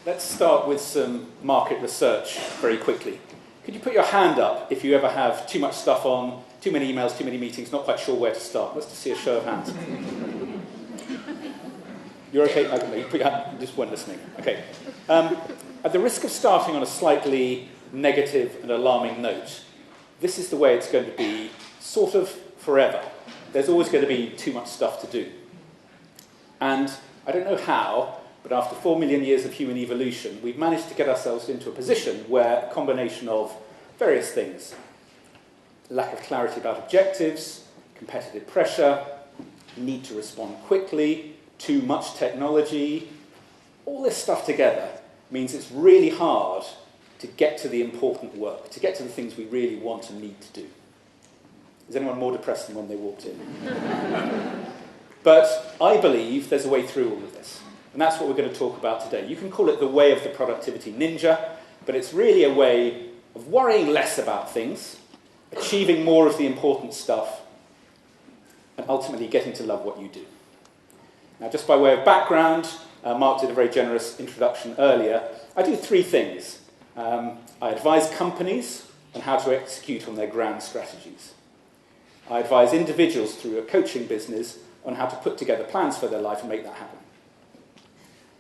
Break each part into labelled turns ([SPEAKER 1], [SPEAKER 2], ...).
[SPEAKER 1] Let's start with some market research very quickly. Could you put your hand up if you ever have too much stuff on, too many emails, too many meetings, not quite sure where to start? Let's just see a show of hands. You're okay? Okay, you put your hand, you just weren't listening. Okay. At the risk of starting on a slightly negative and alarming note, this is the way it's going to be sort of forever. There's always going to be too much stuff to do. And I don't know how, but after 4 million years of human evolution, we've managed to get ourselves into a position where a combination of various things, lack of clarity about objectives, competitive pressure, need to respond quickly, too much technology, all this stuff together means it's really hard to get to the important work, to get to the things we really want and need to do. Is anyone more depressed than when they walked in? But I believe there's a way through all of this. And that's what we're going to talk about today. You can call it the way of the productivity ninja, but it's really a way of worrying less about things, achieving more of the important stuff, and ultimately getting to love what you do. Now, just by way of background, Mark did a very generous introduction earlier. I do 3 things. I advise companies on how to execute on their grand strategies. I advise individuals through a coaching business on how to put together plans for their life and make that happen.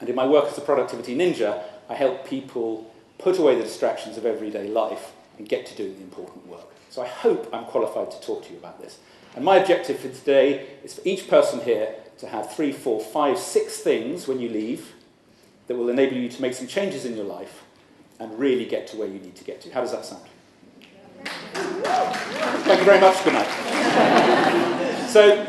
[SPEAKER 1] And in my work as a productivity ninja, I help people put away the distractions of everyday life and get to doing the important work. So I hope I'm qualified to talk to you about this. And my objective for today is for each person here to have 3, 4, 5, 6 things when you leave that will enable you to make some changes in your life and really get to where you need to get to. How does that sound? Thank you very much. Good night. So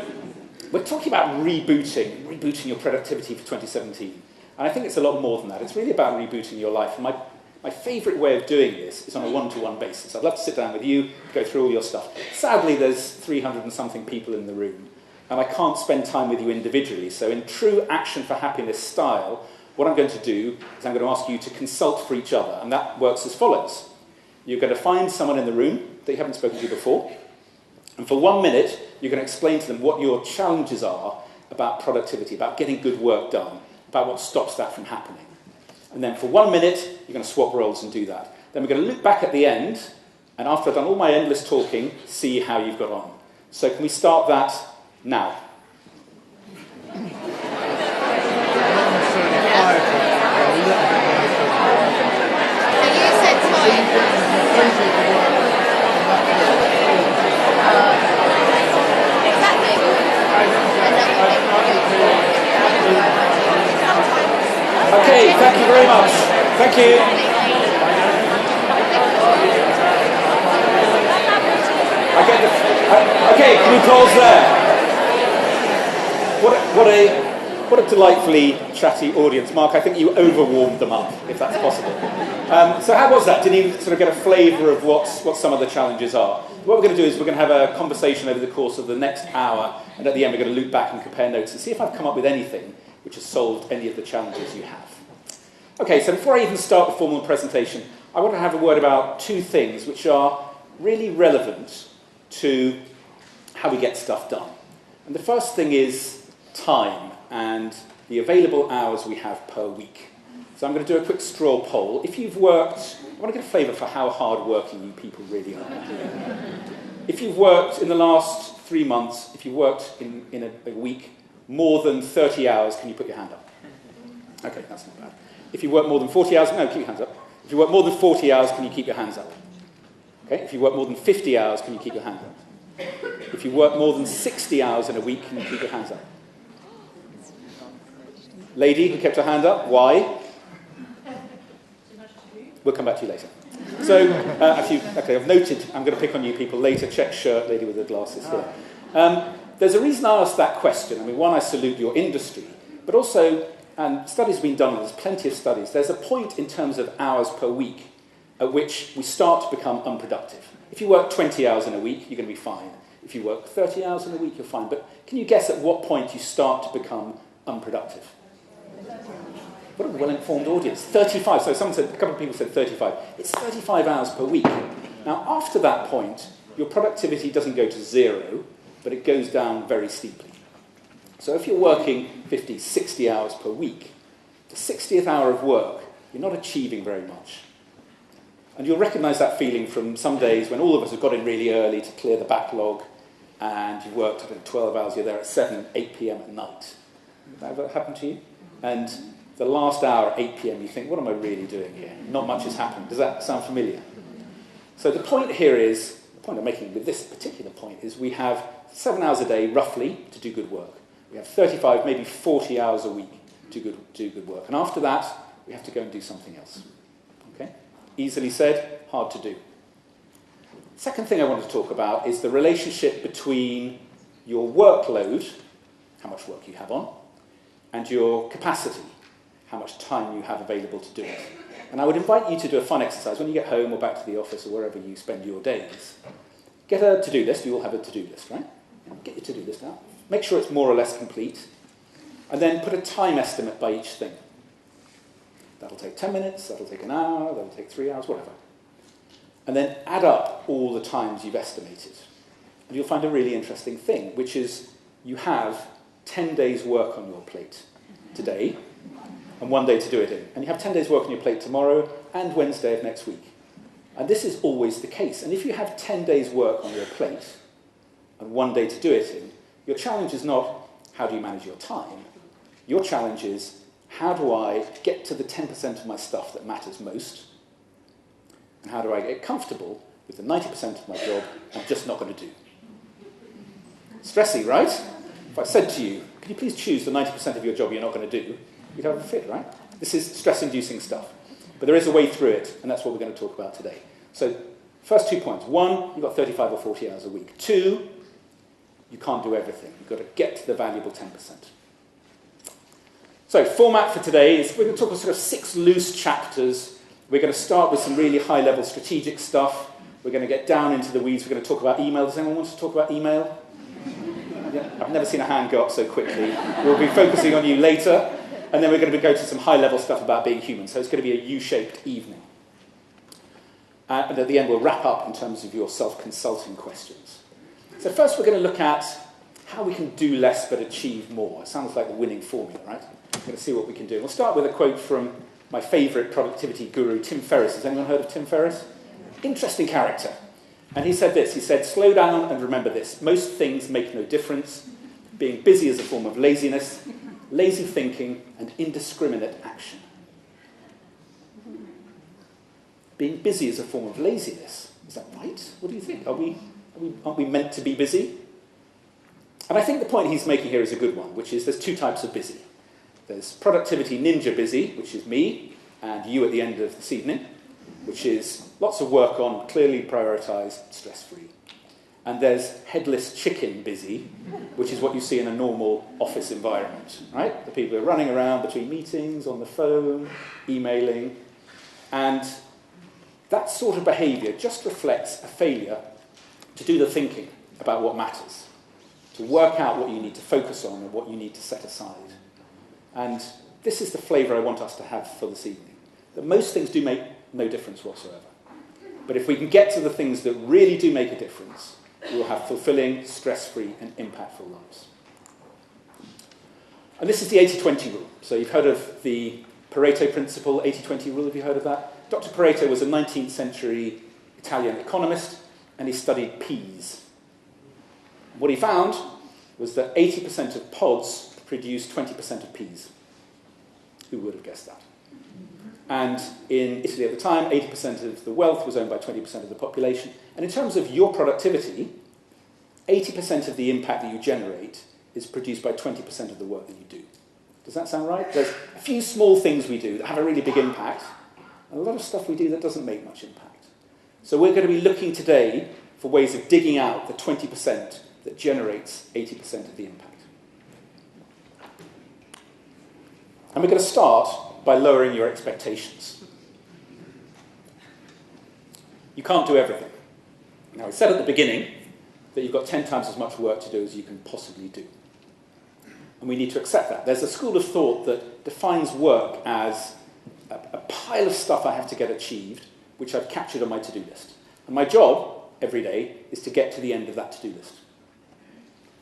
[SPEAKER 1] we're talking about rebooting your productivity for 2017. And I think it's a lot more than that. It's really about rebooting your life. And my favourite way of doing this is on a one-to-one basis. I'd love to sit down with you, go through all your stuff. Sadly, there's 300 and something people in the room, and I can't spend time with you individually. So in true Action for Happiness style, what I'm going to do is I'm going to ask you to consult for each other. And that works as follows. You're going to find someone in the room that you haven't spoken to before. And for 1 minute, you're going to explain to them what your challenges are about productivity, about getting good work done, about what stops that from happening. And then for 1 minute, you're going to swap roles and do that. Then we're going to look back at the end, and after I've done all my endless talking, see how you've got on. So can we start that now? Okay, thank you very much. Thank you. Okay, can we pause there? What a delightfully chatty audience. Mark, I think you overwarmed them up, if that's possible. So how was that? Did you sort of get a flavour of what some of the challenges are? What we're going to do is we're going to have a conversation over the course of the next hour, and at the end we're going to loop back and compare notes and see if I've come up with anything which has solved any of the challenges you have. Okay, so before I even start the formal presentation, I want to have a word about 2 things which are really relevant to how we get stuff done. And the first thing is time and the available hours we have per week. So I'm going to do a quick straw poll. If you've worked, I want to get a flavour for how hard-working you people really are. If you've worked in the last 3 months, if you've worked in a week more than 30 hours, can you put your hand up? Okay, that's not bad. If you work more than 40 hours, no, keep your hands up. If you work more than 40 hours, can you keep your hands up? Okay, if you work more than 50 hours, can you keep your hands up? If you work more than 60 hours in a week, can you keep your hands up? Lady who kept her hand up, why? We'll come back to you later. So, I've noted, I'm going to pick on you people later. Check shirt, lady with the glasses here. There's a reason I asked that question. I mean, one, I salute your industry, but also, and studies have been done, and there's plenty of studies, there's a point in terms of hours per week at which we start to become unproductive. If you work 20 hours in a week, you're going to be fine. If you work 30 hours in a week, you're fine. But can you guess at what point you start to become unproductive? What a well-informed audience. 35. So a couple of people said 35. It's 35 hours per week. Now, after that point, your productivity doesn't go to 0, but it goes down very steeply. So if you're working 50, 60 hours per week, the 60th hour of work, you're not achieving very much. And you'll recognise that feeling from some days when all of us have got in really early to clear the backlog, and you've worked, I don't know, 12 hours, you're there at 7, 8 p.m. at night. Has that ever happened to you? And the last hour at 8 p.m. you think, what am I really doing here? Not much has happened. Does that sound familiar? So the point here is, the point I'm making with this particular point is we have 7 hours a day, roughly, to do good work. We have 35, maybe 40 hours a week to do good work. And after that, we have to go and do something else. Okay? Easily said, hard to do. Second thing I want to talk about is the relationship between your workload, how much work you have on, and your capacity, how much time you have available to do it. And I would invite you to do a fun exercise when you get home or back to the office or wherever you spend your days. Get a to-do list. You all have a to-do list, right? Get your to-do list out. Make sure it's more or less complete. And then put a time estimate by each thing. That'll take 10 minutes, that'll take an hour, that'll take 3 hours, whatever. And then add up all the times you've estimated. And you'll find a really interesting thing, which is you have 10 days' work on your plate today, and 1 day to do it in. And you have 10 days' work on your plate tomorrow and Wednesday of next week. And this is always the case. And if you have 10 days' work on your plate and 1 day to do it in, your challenge is not how do you manage your time. Your challenge is how do I get to the 10% of my stuff that matters most, and how do I get comfortable with the 90% of my job I'm just not going to do. Stressy, right? If I said to you, could you please choose the 90% of your job you're not going to do, you'd have a fit, right? This is stress-inducing stuff. But there is a way through it, and that's what we're going to talk about today. So, first 2 points. 1, you've got 35 or 40 hours a week. 2, you can't do everything. You've got to get to the valuable 10%. So, format for today is we're going to talk about sort of 6 loose chapters. We're going to start with some really high-level strategic stuff. We're going to get down into the weeds. We're going to talk about email. Does anyone want to talk about email? Yeah, I've never seen a hand go up so quickly. We'll be focusing on you later. And then we're going to go to some high-level stuff about being human. So it's going to be a U-shaped evening. And at the end, we'll wrap up in terms of your self-consulting questions. So first, we're going to look at how we can do less but achieve more. It sounds like the winning formula, right? We're going to see what we can do. We'll start with a quote from my favourite productivity guru, Tim Ferriss. Has anyone heard of Tim Ferriss? Interesting character. And he said this. He said, slow down and remember this. Most things make no difference. Being busy is a form of laziness, lazy thinking, and indiscriminate action. Being busy is a form of laziness. Is that right? What do you think? Aren't we meant to be busy? And I think the point he's making here is a good one, which is there's 2 types of busy. There's productivity ninja busy, which is me and you at the end of this evening, which is lots of work on, clearly prioritised, stress-free. And there's headless chicken busy, which is what you see in a normal office environment, right? The people are running around between meetings, on the phone, emailing. And that sort of behaviour just reflects a failure to do the thinking about what matters, to work out what you need to focus on and what you need to set aside. And this is the flavour I want us to have for this evening. That most things do make no difference whatsoever. But if we can get to the things that really do make a difference, we will have fulfilling, stress-free, and impactful lives. And this is the 80-20 rule. So you've heard of the Pareto principle, 80-20 rule. Have you heard of that? Dr. Pareto was a 19th century Italian economist, and he studied peas. What he found was that 80% of pods produce 20% of peas. Who would have guessed that? And in Italy at the time, 80% of the wealth was owned by 20% of the population. And in terms of your productivity, 80% of the impact that you generate is produced by 20% of the work that you do. Does that sound right? There's a few small things we do that have a really big impact, and a lot of stuff we do that doesn't make much impact. So we're going to be looking today for ways of digging out the 20% that generates 80% of the impact. And we're going to start by lowering your expectations. You can't do everything. Now, I said at the beginning that you've got 10 times as much work to do as you can possibly do. And we need to accept that. There's a school of thought that defines work as a pile of stuff I have to get achieved, which I've captured on my to-do list. And my job, every day, is to get to the end of that to-do list.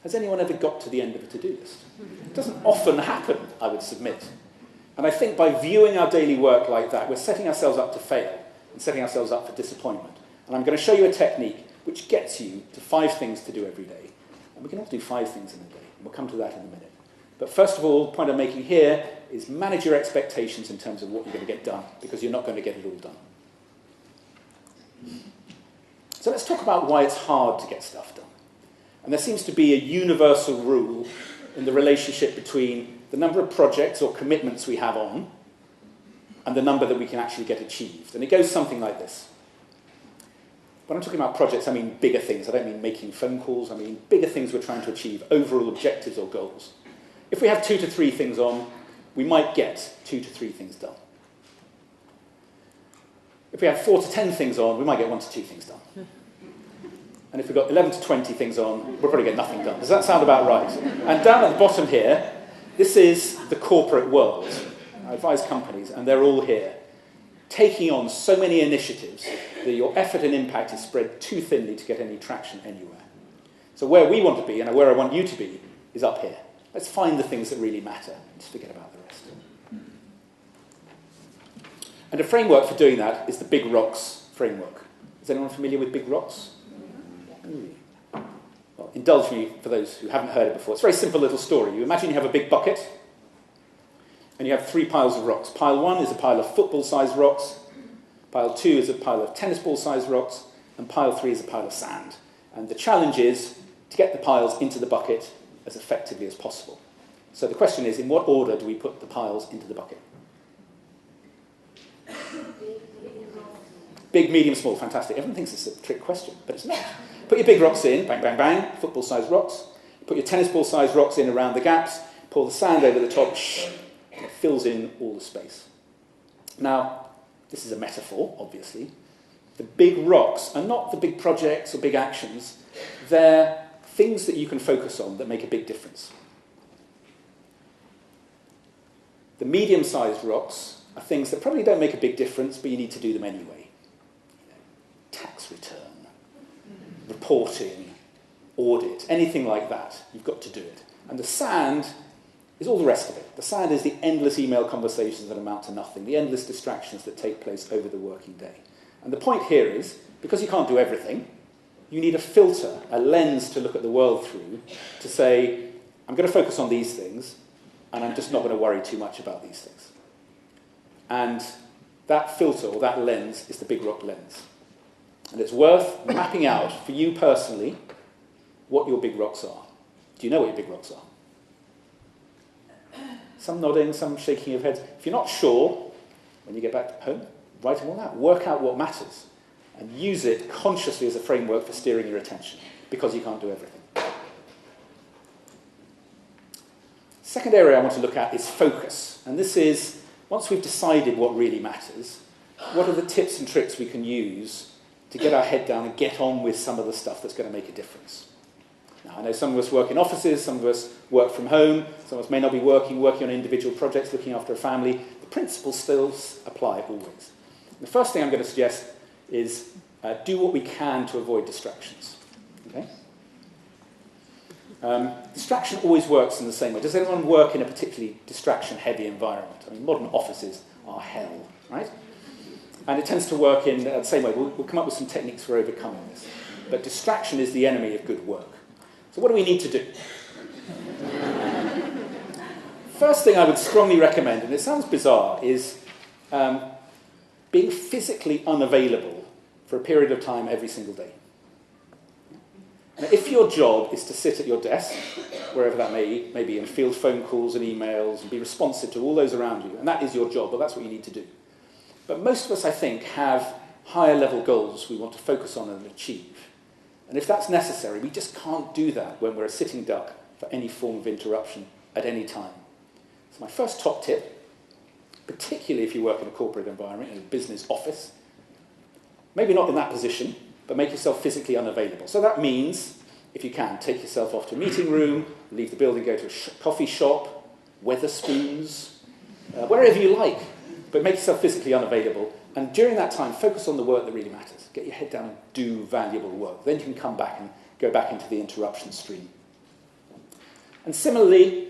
[SPEAKER 1] Has anyone ever got to the end of a to-do list? It doesn't often happen, I would submit. And I think by viewing our daily work like that, we're setting ourselves up to fail and setting ourselves up for disappointment. And I'm going to show you a technique which gets you to 5 things to do every day. And we can all do 5 things in a day. And we'll come to that in a minute. But first of all, the point I'm making here is manage your expectations in terms of what you're going to get done, because you're not going to get it all done. So let's talk about why it's hard to get stuff done. And there seems to be a universal rule in the relationship between the number of projects or commitments we have on and the number that we can actually get achieved. And it goes something like this. When I'm talking about projects, I mean bigger things. I don't mean making phone calls. I mean bigger things we're trying to achieve, overall objectives or goals. If we have 2 to 3 things on, we might get 2 to 3 things done. If we have 4 to 10 things on, we might get 1 to 2 things done. And if we've got 11 to 20 things on, we'll probably get nothing done. Does that sound about right? And down at the bottom here, this is the corporate world. I advise companies, and they're all here, taking on so many initiatives that your effort and impact is spread too thinly to get any traction anywhere. So where we want to be, and where I want you to be, is up here. Let's find the things that really matter, and just forget about the rest. And a framework for doing that is the Big Rocks framework. Is anyone familiar with Big Rocks? Well, indulge me for those who haven't heard it before. It's a very simple little story. You imagine you have a big bucket, and you have 3 piles of rocks. Pile 1 is a pile of football-sized rocks. Pile 2 is a pile of tennis ball-sized rocks. And pile 3 is a pile of sand. And the challenge is to get the piles into the bucket as effectively as possible. So the question is, in what order do we put the piles into the bucket? Big, medium, small. Fantastic. Everyone thinks it's a trick question, but it's not. Put your big rocks in, bang, bang, bang, football-sized rocks. Put your tennis ball-sized rocks in around the gaps. Pour the sand over the top. And it fills in all the space. Now, this is a metaphor, obviously. The big rocks are not the big projects or big actions. They're things that you can focus on that make a big difference. The medium-sized rocks are things that probably don't make a big difference, but you need to do them anyway. Tax return, reporting, audit, anything like that. You've got to do it. And the sand is all the rest of it. The sand is the endless email conversations that amount to nothing, the endless distractions that take place over the working day. And the point here is, because you can't do everything, you need a filter, a lens to look at the world through, to say, I'm going to focus on these things, and I'm just not going to worry too much about these things. And that filter, or that lens, is the Big Rock lens. And it's worth mapping out, for you personally, what your big rocks are. Do you know what your big rocks are? Some nodding, some shaking of heads. If you're not sure, when you get back home, write them all out. Work out what matters. And use it consciously as a framework for steering your attention, because you can't do everything. Second area I want to look at is focus. And this is, once we've decided what really matters, what are the tips and tricks we can use to get our head down and get on with some of the stuff that's going to make a difference? Now, I know some of us work in offices, some of us work from home, some of us may not be working on individual projects, looking after a family. The principles still apply always. The first thing I'm going to suggest is do what we can to avoid distractions. Okay? Distraction always works in the same way. Does anyone work in a particularly distraction-heavy environment? I mean, modern offices are hell, right? And it tends to work in the same way. We'll come up with some techniques for overcoming this. But distraction is the enemy of good work. So what do we need to do? First thing I would strongly recommend, and it sounds bizarre, is being physically unavailable for a period of time every single day. Now, if your job is to sit at your desk, wherever that may be, and field phone calls and emails, and be responsive to all those around you, and that is your job, well, that's what you need to do. But most of us, I think, have higher level goals we want to focus on and achieve. And if that's necessary, we just can't do that when we're a sitting duck for any form of interruption at any time. So my first top tip, particularly if you work in a corporate environment, in a business office, maybe not in that position, but make yourself physically unavailable. So that means, if you can, take yourself off to a meeting room, leave the building, go to a coffee shop, Weatherspoons, wherever you like, but make yourself physically unavailable. And during that time, focus on the work that really matters. Get your head down and do valuable work. Then you can come back and go back into the interruption stream. And similarly,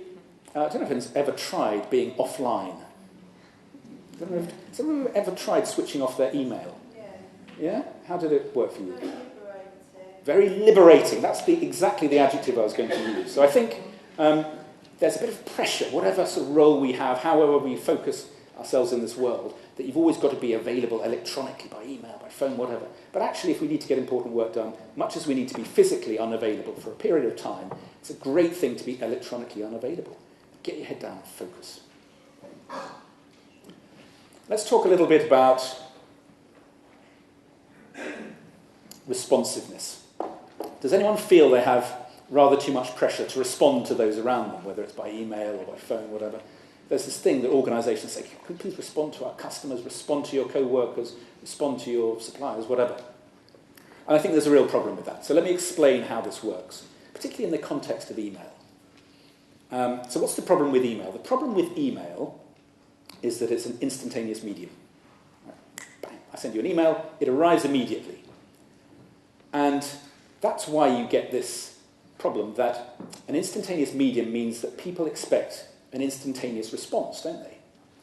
[SPEAKER 1] I don't know if anyone's ever tried being offline Has anyone ever tried switching off their email? Yeah? How did it work for you? Very liberating. That's exactly the adjective I was going to use. So I think there's a bit of pressure, whatever sort of role we have, however we focus ourselves in this world, that you've always got to be available electronically, by email, by phone, whatever. But actually, if we need to get important work done, much as we need to be physically unavailable for a period of time, it's a great thing to be electronically unavailable. Get your head down and focus. Let's talk a little bit about responsiveness. Does anyone feel they have rather too much pressure to respond to those around them, whether it's by email or by phone, whatever? There's this thing that organisations say, can you please respond to our customers, respond to your co-workers, respond to your suppliers, whatever. And I think there's a real problem with that. So let me explain how this works, particularly in the context of email. So what's the problem with email? The problem with email is that it's an instantaneous medium. Bang, I send you an email, it arrives immediately. And that's why you get this problem that an instantaneous medium means that people expect an instantaneous response, don't they?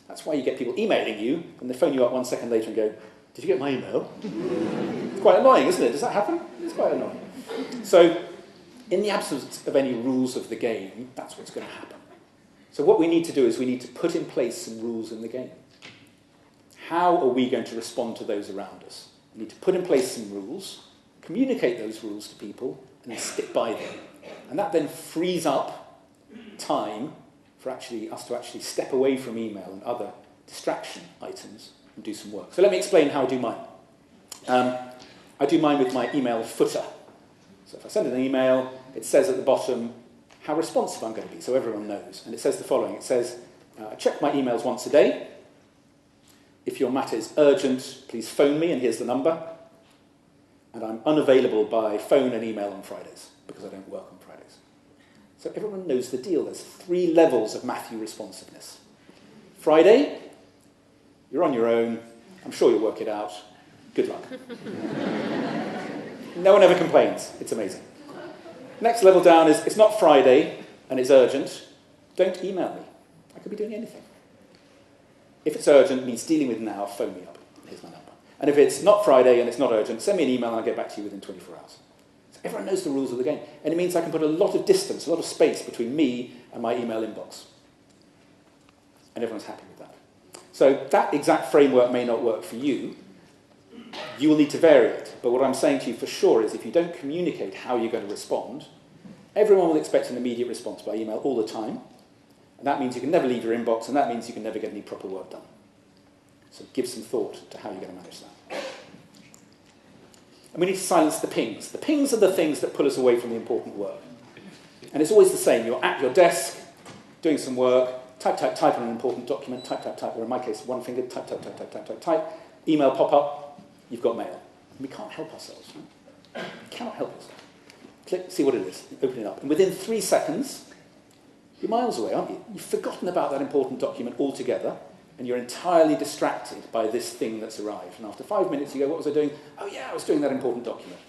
[SPEAKER 1] That's why you get people emailing you and they phone you up 1 second later and go, did you get my email? It's quite annoying, isn't it? Does that happen? It's quite annoying. So in the absence of any rules of the game, that's what's going to happen. So what we need to do is we need to put in place some rules in the game. How are we going to respond to those around us? We need to put in place some rules, communicate those rules to people, and then stick by them. And that then frees up time for us to actually step away from email and other distraction items and do some work. So let me explain how I do mine. I do mine with my email footer. So if I send an email, it says at the bottom how responsive I'm going to be, so everyone knows. And it says the following. It says, I check my emails once a day. If your matter is urgent, please phone me, and here's the number. And I'm unavailable by phone and email on Fridays, because I don't work on Fridays. So everyone knows the deal. There's 3 levels of Matthew responsiveness. Friday, you're on your own. I'm sure you'll work it out. Good luck. No one ever complains. It's amazing. Next level down is, it's not Friday and it's urgent. Don't email me. I could be doing anything. If it's urgent, means dealing with now, phone me up. Here's my number. And if it's not Friday and it's not urgent, send me an email and I'll get back to you within 24 hours. So everyone knows the rules of the game. And it means I can put a lot of distance, a lot of space between me and my email inbox. And everyone's happy with that. So that exact framework may not work for you. You will need to vary it. But what I'm saying to you for sure is if you don't communicate how you're going to respond, everyone will expect an immediate response by email all the time. And that means you can never leave your inbox, and that means you can never get any proper work done. So give some thought to how you're going to manage that. And we need to silence the pings. The pings are the things that pull us away from the important work. And it's always the same. You're at your desk, doing some work, type on an important document, type, or in my case, one finger, type. Email pop up, you've got mail. And we can't help ourselves. Right? We cannot help ourselves. Click, see what it is, open it up. And within 3 seconds, you're miles away, aren't you? You've forgotten about that important document altogether, and you're entirely distracted by this thing that's arrived. And after 5 minutes, you go, what was I doing? Oh yeah, I was doing that important document.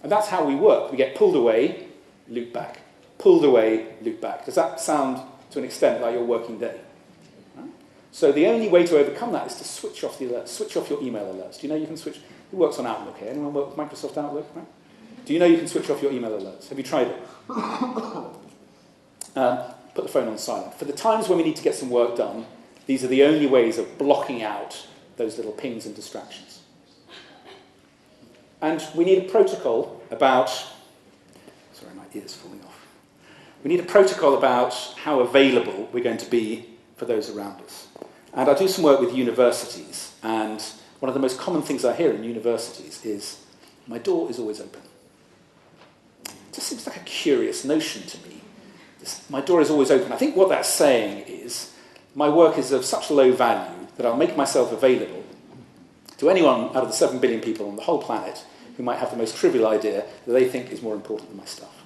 [SPEAKER 1] And that's how we work. We get pulled away, loop back. Pulled away, loop back. Does that sound, to an extent, like your working day? Right? So the only way to overcome that is to switch off the alerts, switch off your email alerts. Do you know you can switch? Who works on Outlook here? Anyone work with Microsoft Outlook? Right? Do you know you can switch off your email alerts? Have you tried it? Put the phone on silent. For the times when we need to get some work done, these are the only ways of blocking out those little pings and distractions. And we need a protocol about... Sorry, my ear's falling off. We need a protocol about how available we're going to be for those around us. And I do some work with universities, and one of the most common things I hear in universities is, my door is always open. It just seems like a curious notion to me. My door is always open. I think what that's saying is, my work is of such low value that I'll make myself available to anyone out of the 7 billion people on the whole planet who might have the most trivial idea that they think is more important than my stuff.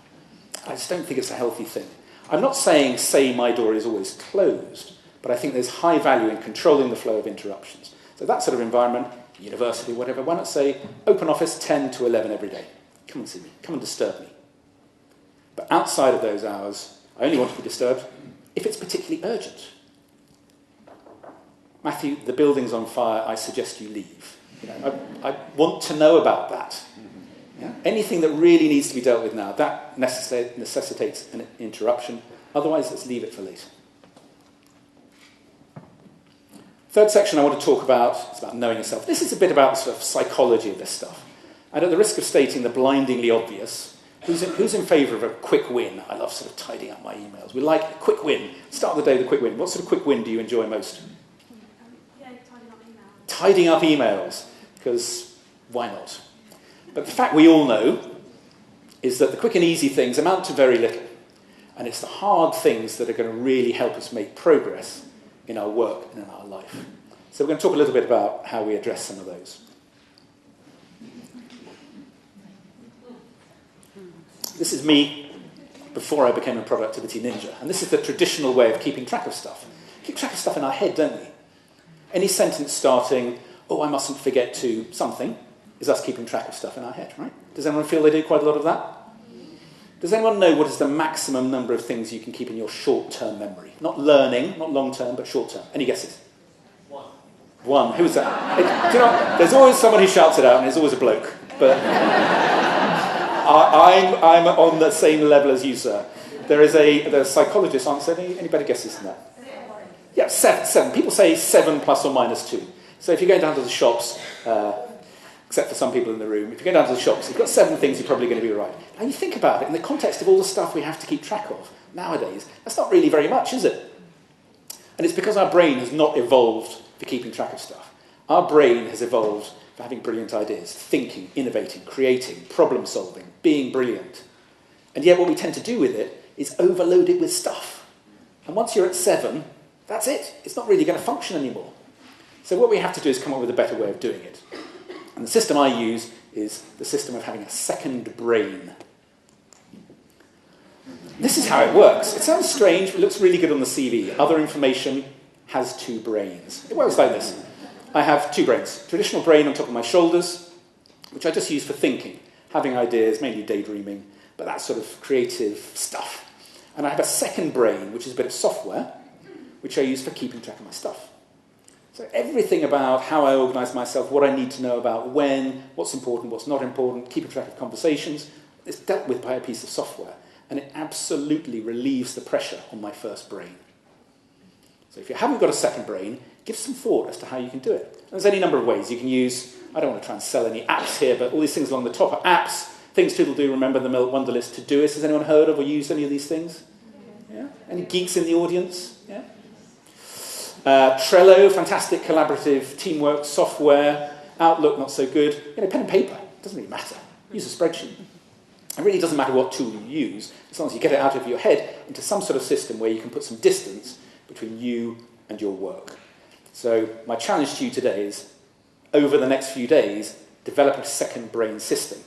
[SPEAKER 1] I just don't think it's a healthy thing. I'm not saying, say, my door is always closed, but I think there's high value in controlling the flow of interruptions. So that sort of environment, university, whatever, why not say, open office 10 to 11 every day. Come and see me. Come and disturb me. But outside of those hours, I only want to be disturbed if it's particularly urgent. Matthew, the building's on fire, I suggest you leave. I want to know about that. Yeah? Anything that really needs to be dealt with now, that necessitates an interruption. Otherwise, let's leave it for later. Third section I want to talk about is about knowing yourself. This is a bit about the sort of psychology of this stuff. And at the risk of stating the blindingly obvious, who's in favour of a quick win? I love sort of tidying up my emails. We like a quick win. Start the day with a quick win. What sort of quick win do you enjoy most?
[SPEAKER 2] Tidying up emails.
[SPEAKER 1] Tidying up emails, because why not? But the fact we all know is that the quick and easy things amount to very little. And it's the hard things that are going to really help us make progress in our work and in our life. So we're going to talk a little bit about how we address some of those. This is me before I became a productivity ninja. And this is the traditional way of keeping track of stuff. Keep track of stuff in our head, don't we? Any sentence starting, oh, I mustn't forget to something, is us keeping track of stuff in our head, right? Does anyone feel they do quite a lot of that? Does anyone know what is the maximum number of things you can keep in your short-term memory? Not learning, not long-term, but short-term. Any guesses? One. Who is that? Do you know, there's always someone who shouts it out, and there's always a bloke. But I'm on the same level as you, sir. There's a psychologist. Any better guesses than that? Yeah, seven. People say 7 plus or minus 2. So if you go down to the shops, except for some people in the room, if you go down to the shops, you've got 7 things you're probably going to be right. Now you think about it in the context of all the stuff we have to keep track of nowadays, that's not really very much, is it? And it's because our brain has not evolved for keeping track of stuff. Our brain has evolved for having brilliant ideas, thinking, innovating, creating, problem solving, being brilliant. And yet what we tend to do with it is overload it with stuff. And once you're at 7, that's it. It's not really going to function anymore. So what we have to do is come up with a better way of doing it. And the system I use is the system of having a second brain. This is how it works. It sounds strange, but it looks really good on the CV. Other information has 2 brains. It works like this. I have 2 brains. Traditional brain on top of my shoulders, which I just use for thinking, having ideas, mainly daydreaming, but that sort of creative stuff. And I have a second brain, which is a bit of software, which I use for keeping track of my stuff. So everything about how I organise myself, what I need to know about when, what's important, what's not important, keeping track of conversations, is dealt with by a piece of software. And it absolutely relieves the pressure on my first brain. So if you haven't got a second brain, give some thought as to how you can do it. There's any number of ways you can use. I don't want to try and sell any apps here, but all these things along the top are apps, things people do, remember the Wunderlist, Todoist. Has anyone heard of or used any of these things? Yeah? Any geeks in the audience? Yeah? Trello, fantastic collaborative teamwork software. Outlook, not so good. Pen and paper, doesn't really matter. Use a spreadsheet. It really doesn't matter what tool you use, as long as you get it out of your head into some sort of system where you can put some distance between you and your work. So my challenge to you today is, over the next few days, develop a second brain system.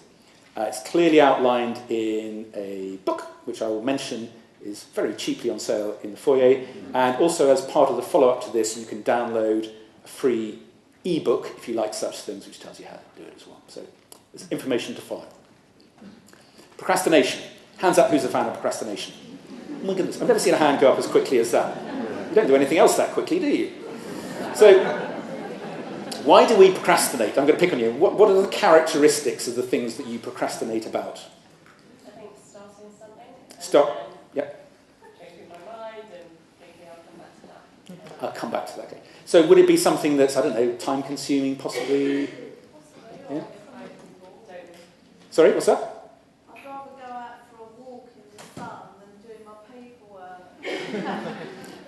[SPEAKER 1] It's clearly outlined in a book, which I will mention is very cheaply on sale in the foyer, and also as part of the follow-up to this, you can download a free ebook, if you like such things, which tells you how to do it as well. So there's information to follow. Procrastination. Hands up who's a fan of procrastination. Oh my goodness, I've never seen a hand go up as quickly as that. You don't do anything else that quickly, do you? So, why do we procrastinate? I'm going to pick on you. What are the characteristics of the things that you procrastinate about?
[SPEAKER 2] I think starting something.
[SPEAKER 1] Stop. Yep.
[SPEAKER 2] Changing my mind and thinking I'll come back to that.
[SPEAKER 1] I'll come back to that. Okay. So would it be something that's, I don't know, time-consuming, possibly? Yeah. Sorry, what's that?
[SPEAKER 2] I'd rather go out for a walk in the sun than doing my paperwork.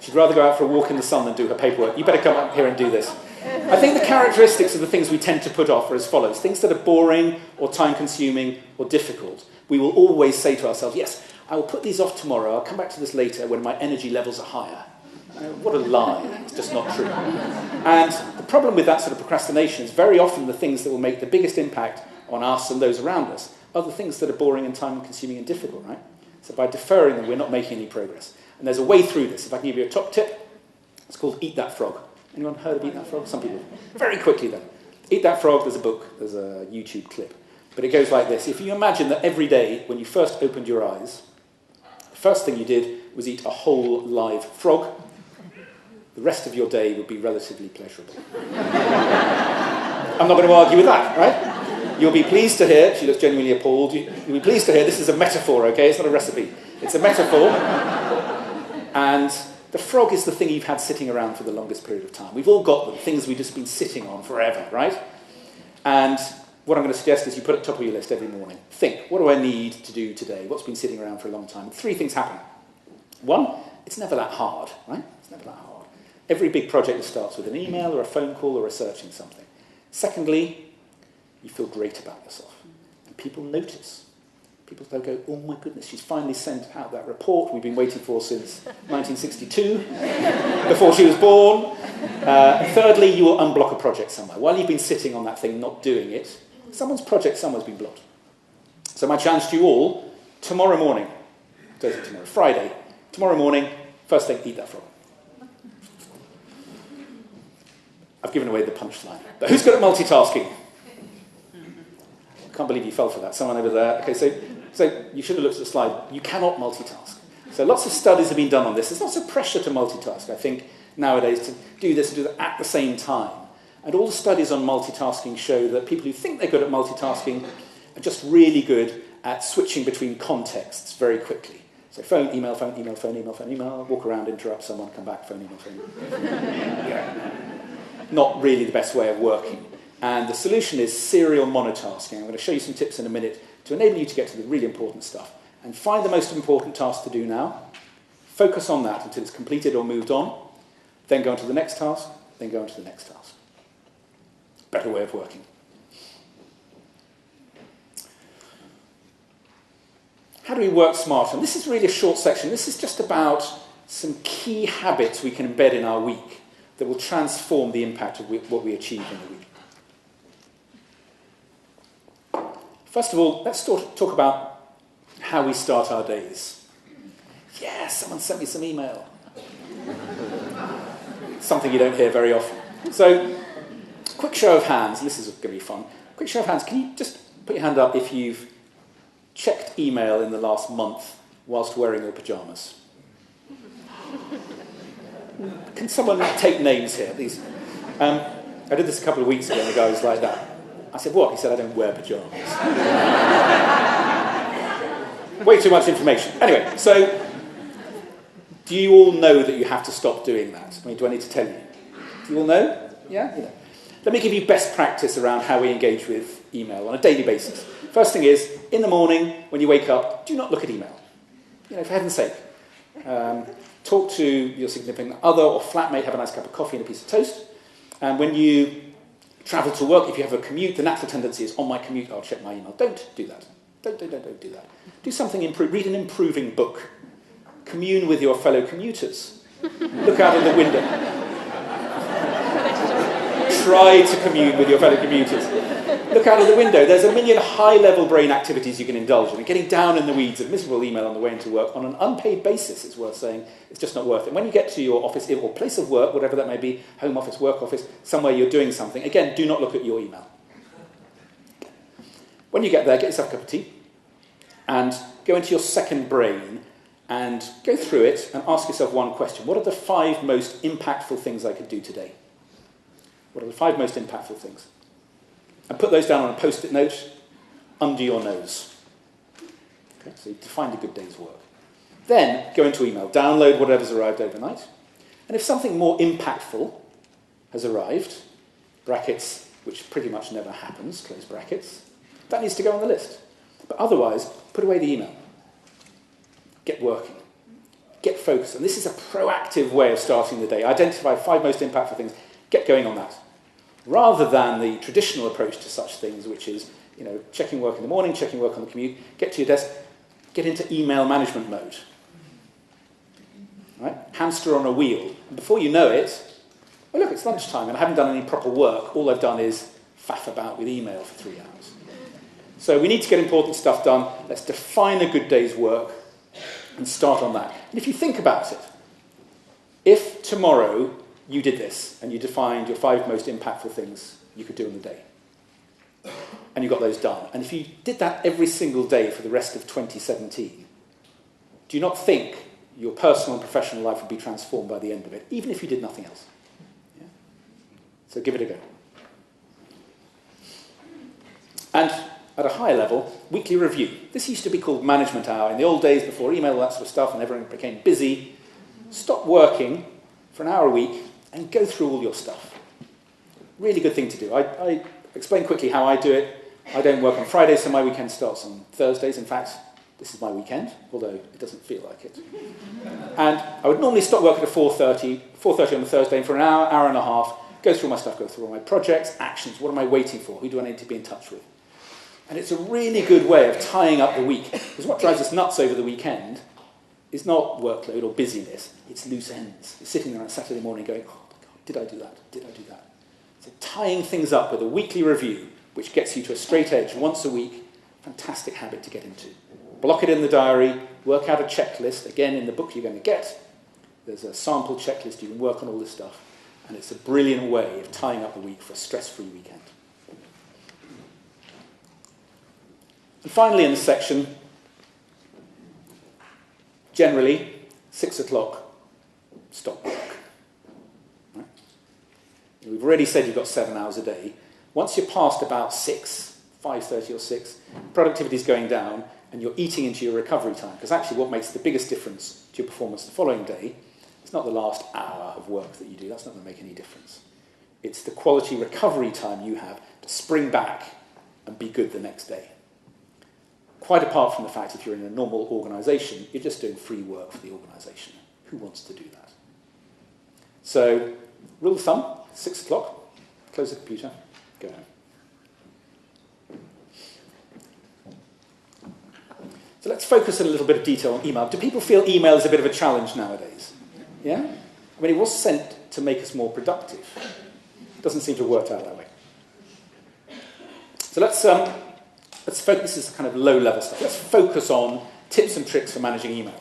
[SPEAKER 1] She'd rather go out for a walk in the sun than do her paperwork. You better come up here and do this. I think the characteristics of the things we tend to put off are as follows. Things that are boring or time-consuming or difficult. We will always say to ourselves, yes, I will put these off tomorrow. I'll come back to this later when my energy levels are higher. What a lie. It's just not true. And the problem with that sort of procrastination is very often the things that will make the biggest impact on us and those around us are the things that are boring and time-consuming and difficult, right? So by deferring them, we're not making any progress. And there's a way through this. If I can give you a top tip, it's called Eat That Frog. Anyone heard of Eat That Frog? Some people. Very quickly then. Eat That Frog, there's a book, there's a YouTube clip. But it goes like this. If you imagine that every day when you first opened your eyes, the first thing you did was eat a whole live frog. the rest of your day would be relatively pleasurable. I'm not going to argue with that, right? You'll be pleased to hear, she looks genuinely appalled, you'll be pleased to hear this is a metaphor, okay? It's not a recipe. It's a metaphor. And the frog is the thing you've had sitting around for the longest period of time. We've all got them, things we've just been sitting on forever, right? And what I'm going to suggest is you put it at the top of your list every morning. Think, what do I need to do today? What's been sitting around for a long time? 3 things happen. 1, it's never that hard, right? It's never that hard. Every big project starts with an email or a phone call or researching something. Secondly, you feel great about yourself. And people notice. People they'll go, oh my goodness, she's finally sent out that report we've been waiting for since 1962, before she was born. Thirdly, you will unblock a project somewhere. While you've been sitting on that thing, not doing it, someone's project somewhere's been blocked. So my challenge to you all, tomorrow morning, Friday, tomorrow morning, first thing, eat that frog. I've given away the punchline. But who's good at multitasking? I can't believe you fell for that. Someone over there. Okay, so you should have looked at the slide. You cannot multitask. So lots of studies have been done on this. There's lots of pressure to multitask, I think, nowadays, to do this and do that at the same time. And all the studies on multitasking show that people who think they're good at multitasking are just really good at switching between contexts very quickly. So phone, email, phone, email, phone, email, phone, email, walk around, interrupt someone, come back, phone, email, phone, email. Yeah. Not really the best way of working. And the solution is serial monotasking. I'm going to show you some tips in a minute to enable you to get to the really important stuff. And find the most important task to do now. Focus on that until it's completed or moved on. Then go on to the next task. Then go on to the next task. Better way of working. How do we work smarter? And this is really a short section. This is just about some key habits we can embed in our week that will transform the impact of what we achieve in the week. First of all, let's talk about how we start our days. Yeah, someone sent me some email. Something you don't hear very often. So, quick show of hands, and this is going to be fun. Quick show of hands, can you just put your hand up if you've checked email in the last month whilst wearing your pyjamas? Can someone take names here, please? I did this a couple of weeks ago, and the guy was like that. I said, what? He said, I don't wear pyjamas. Way too much information. Anyway, so do you all know that you have to stop doing that? I mean, do I need to tell you? Do you all know? Yeah? You know. Let me give you best practice around how we engage with email on a daily basis. First thing is, in the morning, when you wake up, do not look at email. You know, for heaven's sake. Talk to your significant other or flatmate, have a nice cup of coffee and a piece of toast. And when you travel to work, if you have a commute, the natural tendency is, on my commute, I'll check my email. Don't do that. Don't do that. Do something, read an improving book. Commune with your fellow commuters. Look out of the window. Try to commune with your fellow commuters. Look out of the window. There's a million high-level brain activities you can indulge in. And getting down in the weeds of miserable email on the way into work on an unpaid basis, it's worth saying, it's just not worth it. When you get to your office or place of work, whatever that may be, home office, work office, somewhere you're doing something, again, do not look at your email. When you get there, get yourself a cup of tea and go into your second brain and go through it and ask yourself one question. What are the 5 most impactful things I could do today? What are the 5 most impactful things? And put those down on a post-it note under your nose. Okay, so you've defined a good day's work. Then go into email, download whatever's arrived overnight. And if something more impactful has arrived, brackets, which pretty much never happens, close brackets, that needs to go on the list. But otherwise, put away the email. Get working. Get focused. And this is a proactive way of starting the day. Identify 5 most impactful things. Get going on that. Rather than the traditional approach to such things, which is, checking work in the morning, checking work on the commute, get to your desk, get into email management mode. Right? Hamster on a wheel. And before you know it, well, look, it's lunchtime and I haven't done any proper work. All I've done is faff about with email for 3 hours. So we need to get important stuff done. Let's define a good day's work and start on that. And if you think about it, if tomorrow you did this and you defined your 5 most impactful things you could do in the day, and you got those done, and if you did that every single day for the rest of 2017, do you not think your personal and professional life would be transformed by the end of it, even if you did nothing else. Yeah? So give it a go. And at a higher level, weekly review. This used to be called management hour. In the old days, before email and that sort of stuff, and everyone became busy, stop working for an hour a week and go through all your stuff. Really good thing to do. I explain quickly how I do it. I don't work on Fridays, so my weekend starts on Thursdays. In fact, this is my weekend, although it doesn't feel like it. And I would normally stop work at 4:30 on a Thursday, and for an hour, hour and a half, go through my stuff, go through all my projects, actions, what am I waiting for, who do I need to be in touch with? And it's a really good way of tying up the week, because what drives us nuts over the weekend is not workload or busyness, it's loose ends. You're sitting there on Saturday morning going, oh my God, did I do that? Did I do that? So tying things up with a weekly review, which gets you to a straight edge once a week, fantastic habit to get into. Block it in the diary, work out a checklist. Again, in the book you're going to get, there's a sample checklist, you can work on all this stuff. And it's a brilliant way of tying up the week for a stress-free weekend. And finally in this section, generally, 6 o'clock, stop work. Right? We've already said you've got 7 hours a day. Once you're past about 6, 5:30 or 6, productivity is going down and you're eating into your recovery time. Because actually what makes the biggest difference to your performance the following day, it's not the last hour of work that you do, that's not going to make any difference. It's the quality recovery time you have to spring back and be good the next day. Quite apart from the fact if you're in a normal organisation, you're just doing free work for the organisation. Who wants to do that? So, rule of thumb, 6 o'clock, close the computer, go home. So let's focus in a little bit of detail on email. Do people feel email is a bit of a challenge nowadays? Yeah? I mean, it was sent to make us more productive. It doesn't seem to have worked out that way. So let's focus, this is kind of low-level stuff. Let's focus on tips and tricks for managing email.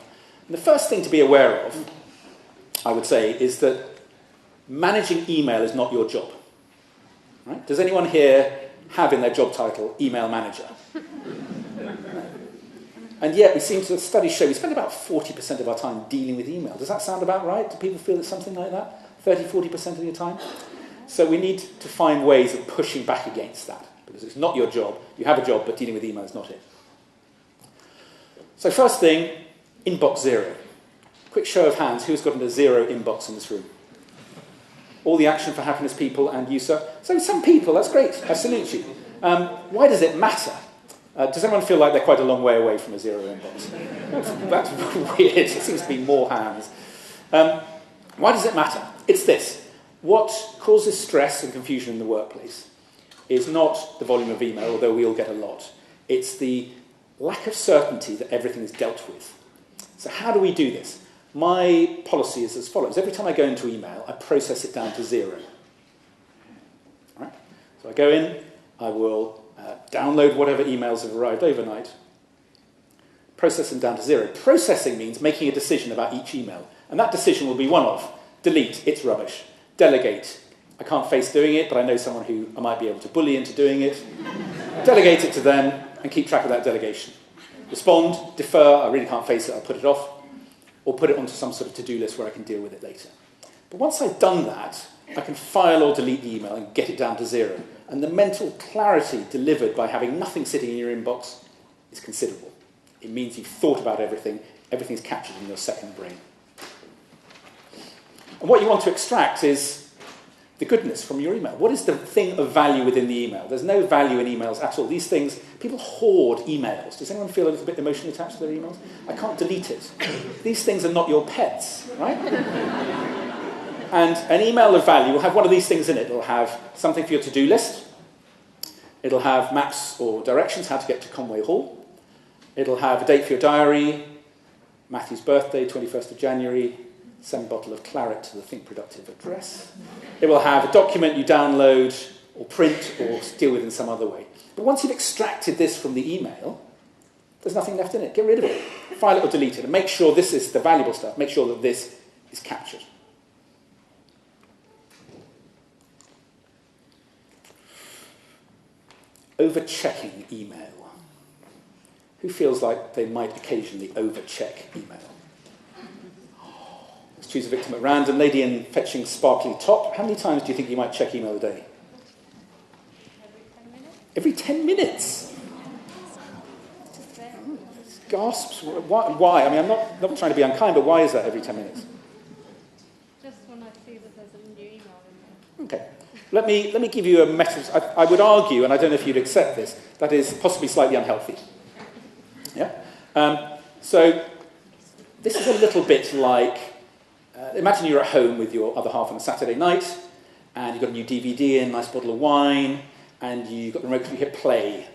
[SPEAKER 1] And the first thing to be aware of, I would say, is that managing email is not your job. Right? Does anyone here have in their job title email manager? And yet, we seem to, studies show, we spend about 40% of our time dealing with email. Does that sound about right? Do people feel it's something like that? 30, 40% of your time? So we need to find ways of pushing back against that, because it's not your job. You have a job, but dealing with email is not it. So first thing, inbox zero. Quick show of hands, who's got a zero inbox in this room? All the Action for Happiness people and you, sir. So some people, that's great, I salute you. Why does it matter? Does anyone feel like they're quite a long way away from a zero inbox? That's weird, it seems to be more hands. Why does it matter? It's this. What causes stress and confusion in the workplace is not the volume of email, although we all get a lot. It's the lack of certainty that everything is dealt with. So how do we do this? My policy is as follows. Every time I go into email, I process it down to 0. Right? So I go in, I will download whatever emails have arrived overnight, process them down to 0. Processing means making a decision about each email. And that decision will be one of delete, it's rubbish. Delegate, I can't face doing it, but I know someone who I might be able to bully into doing it. Delegate it to them and keep track of that delegation. Respond, defer, I really can't face it, I'll put it off. Or put it onto some sort of to-do list where I can deal with it later. But once I've done that, I can file or delete the email and get it down to 0. And the mental clarity delivered by having nothing sitting in your inbox is considerable. It means you've thought about everything, everything's captured in your second brain. And what you want to extract is the goodness from your email. What is the thing of value within the email? There's no value in emails at all. These things, people hoard emails. Does anyone feel a little bit emotionally attached to their emails? I can't delete it. These things are not your pets, right? And an email of value will have one of these things in it. It'll have something for your to-do list. It'll have maps or directions, how to get to Conway Hall. It'll have a date for your diary, Matthew's birthday, 21st of January, send a bottle of claret to the Think Productive address. It will have a document you download or print or deal with in some other way. But once you've extracted this from the email, there's nothing left in it. Get rid of it. File it or delete it. And make sure this is the valuable stuff. Make sure that this is captured. Over-checking email. Who feels like they might occasionally over-check email? choose a victim at random. Lady in fetching sparkly top. How many times do you think you might check email a day? Every 10 minutes? Gasps. Why? I mean, I'm not trying to be unkind, but why is that every 10 minutes?
[SPEAKER 3] Just when I see that there's a new email in
[SPEAKER 1] Okay. Let me give you a message. I would argue, and I don't know if you'd accept this, that is possibly slightly unhealthy. Yeah? So this is a little bit like, imagine you're at home with your other half on a Saturday night, and you've got a new DVD in, nice bottle of wine, and you've got the remote, you hit play.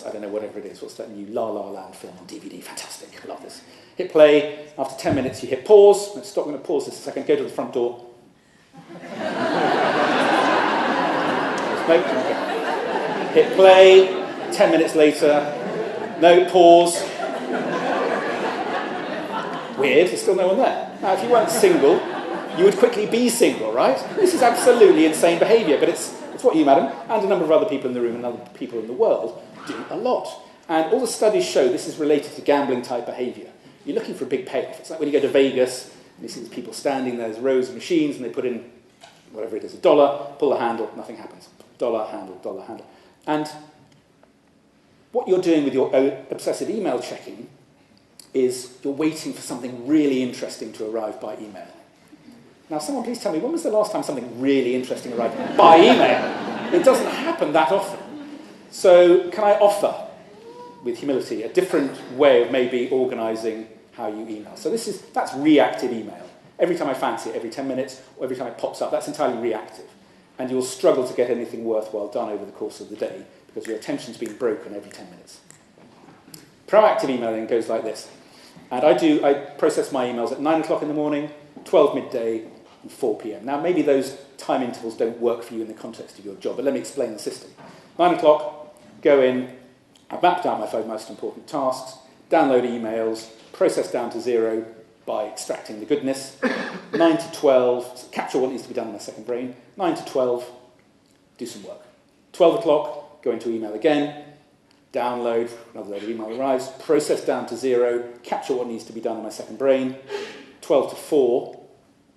[SPEAKER 1] I don't know, whatever it is. What's that new La La Land film on DVD? Fantastic. I love this. Hit play. After 10 minutes, you hit pause. Let's stop. I'm going to pause this a second. Go to the front door. No. Hit play. 10 minutes later. No, pause. Weird. There's still no one there. Now, if you weren't single, you would quickly be single, right? This is absolutely insane behaviour, but it's what you, madam, and a number of other people in the room and other people in the world do a lot. And all the studies show this is related to gambling-type behaviour. You're looking for a big payoff. It's like when you go to Vegas, and you see these people standing there, there's rows of machines, and they put in, whatever it is, $1, pull the handle, nothing happens. Dollar, handle. And what you're doing with your obsessive email checking is you're waiting for something really interesting to arrive by email. Now, someone please tell me, when was the last time something really interesting arrived by email? It doesn't happen that often. So can I offer, with humility, a different way of maybe organising how you email? So that's reactive email. Every time I fancy it, every 10 minutes, or every time it pops up, that's entirely reactive. And you'll struggle to get anything worthwhile done over the course of the day because your attention's being broken every 10 minutes. Proactive emailing goes like this. And I process my emails at 9 o'clock in the morning, 12 midday, and 4 p.m. Now, maybe those time intervals don't work for you in the context of your job, but let me explain the system. 9 o'clock, go in, I've mapped out my 5 most important tasks, download emails, process down to 0 by extracting the goodness. 9 to 12, capture what needs to be done in my second brain. 9 to 12, do some work. 12 o'clock, go into email again, download, another load of email arrives, process down to 0, capture what needs to be done in my second brain. 12 to 4,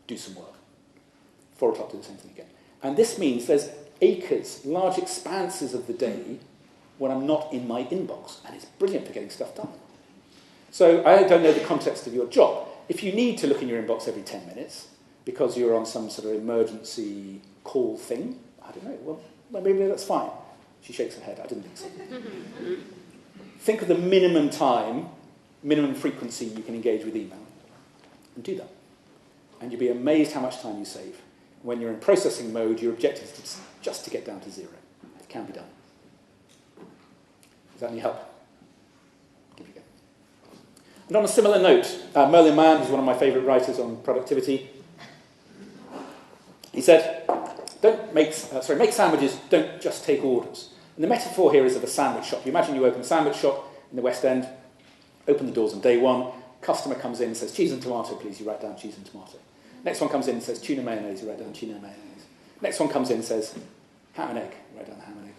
[SPEAKER 1] do some work. 4 o'clock, do the same thing again. And this means there's acres, large expanses of the day when I'm not in my inbox, and it's brilliant for getting stuff done. So I don't know the context of your job. If you need to look in your inbox every 10 minutes because you're on some sort of emergency call thing, I don't know, well, maybe that's fine. She shakes her head, I didn't think so. Think of the minimum time, minimum frequency you can engage with email, and do that. And you'll be amazed how much time you save. When you're in processing mode, your objective is just to get down to 0. It can be done. Is that any help? Give it a go. And on a similar note, Merlin Mann, who's one of my favourite writers on productivity, he said, make sandwiches, don't just take orders. And the metaphor here is of a sandwich shop. You imagine you open a sandwich shop in the West End, open the doors on day 1, customer comes in and says, cheese and tomato, please. You write down cheese and tomato. Next one comes in and says, tuna mayonnaise. You write down tuna mayonnaise. Next one comes in and says, ham and egg. You write down ham and egg.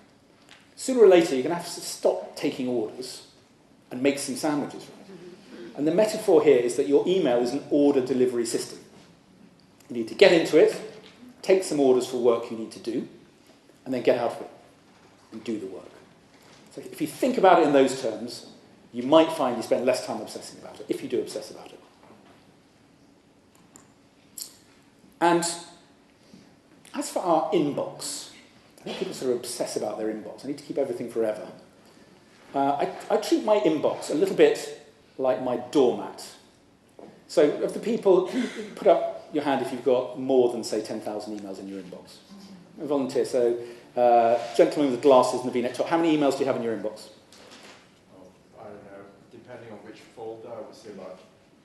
[SPEAKER 1] Sooner or later, you're going to have to stop taking orders and make some sandwiches, right? And the metaphor here is that your email is an order delivery system. You need to get into it, take some orders for work you need to do, and then get out of it and do the work. So if you think about it in those terms, you might find you spend less time obsessing about it, if you do obsess about it. And as for our inbox, I think people sort of obsess about their inbox. I need to keep everything forever. I treat my inbox a little bit like my doormat. So of the people, put up your hand if you've got more than, say, 10,000 emails in your inbox. A volunteer. So gentleman with the glasses and the V-neck top. How many emails do you have in your inbox?
[SPEAKER 4] I don't know. Depending on which folder, I would say about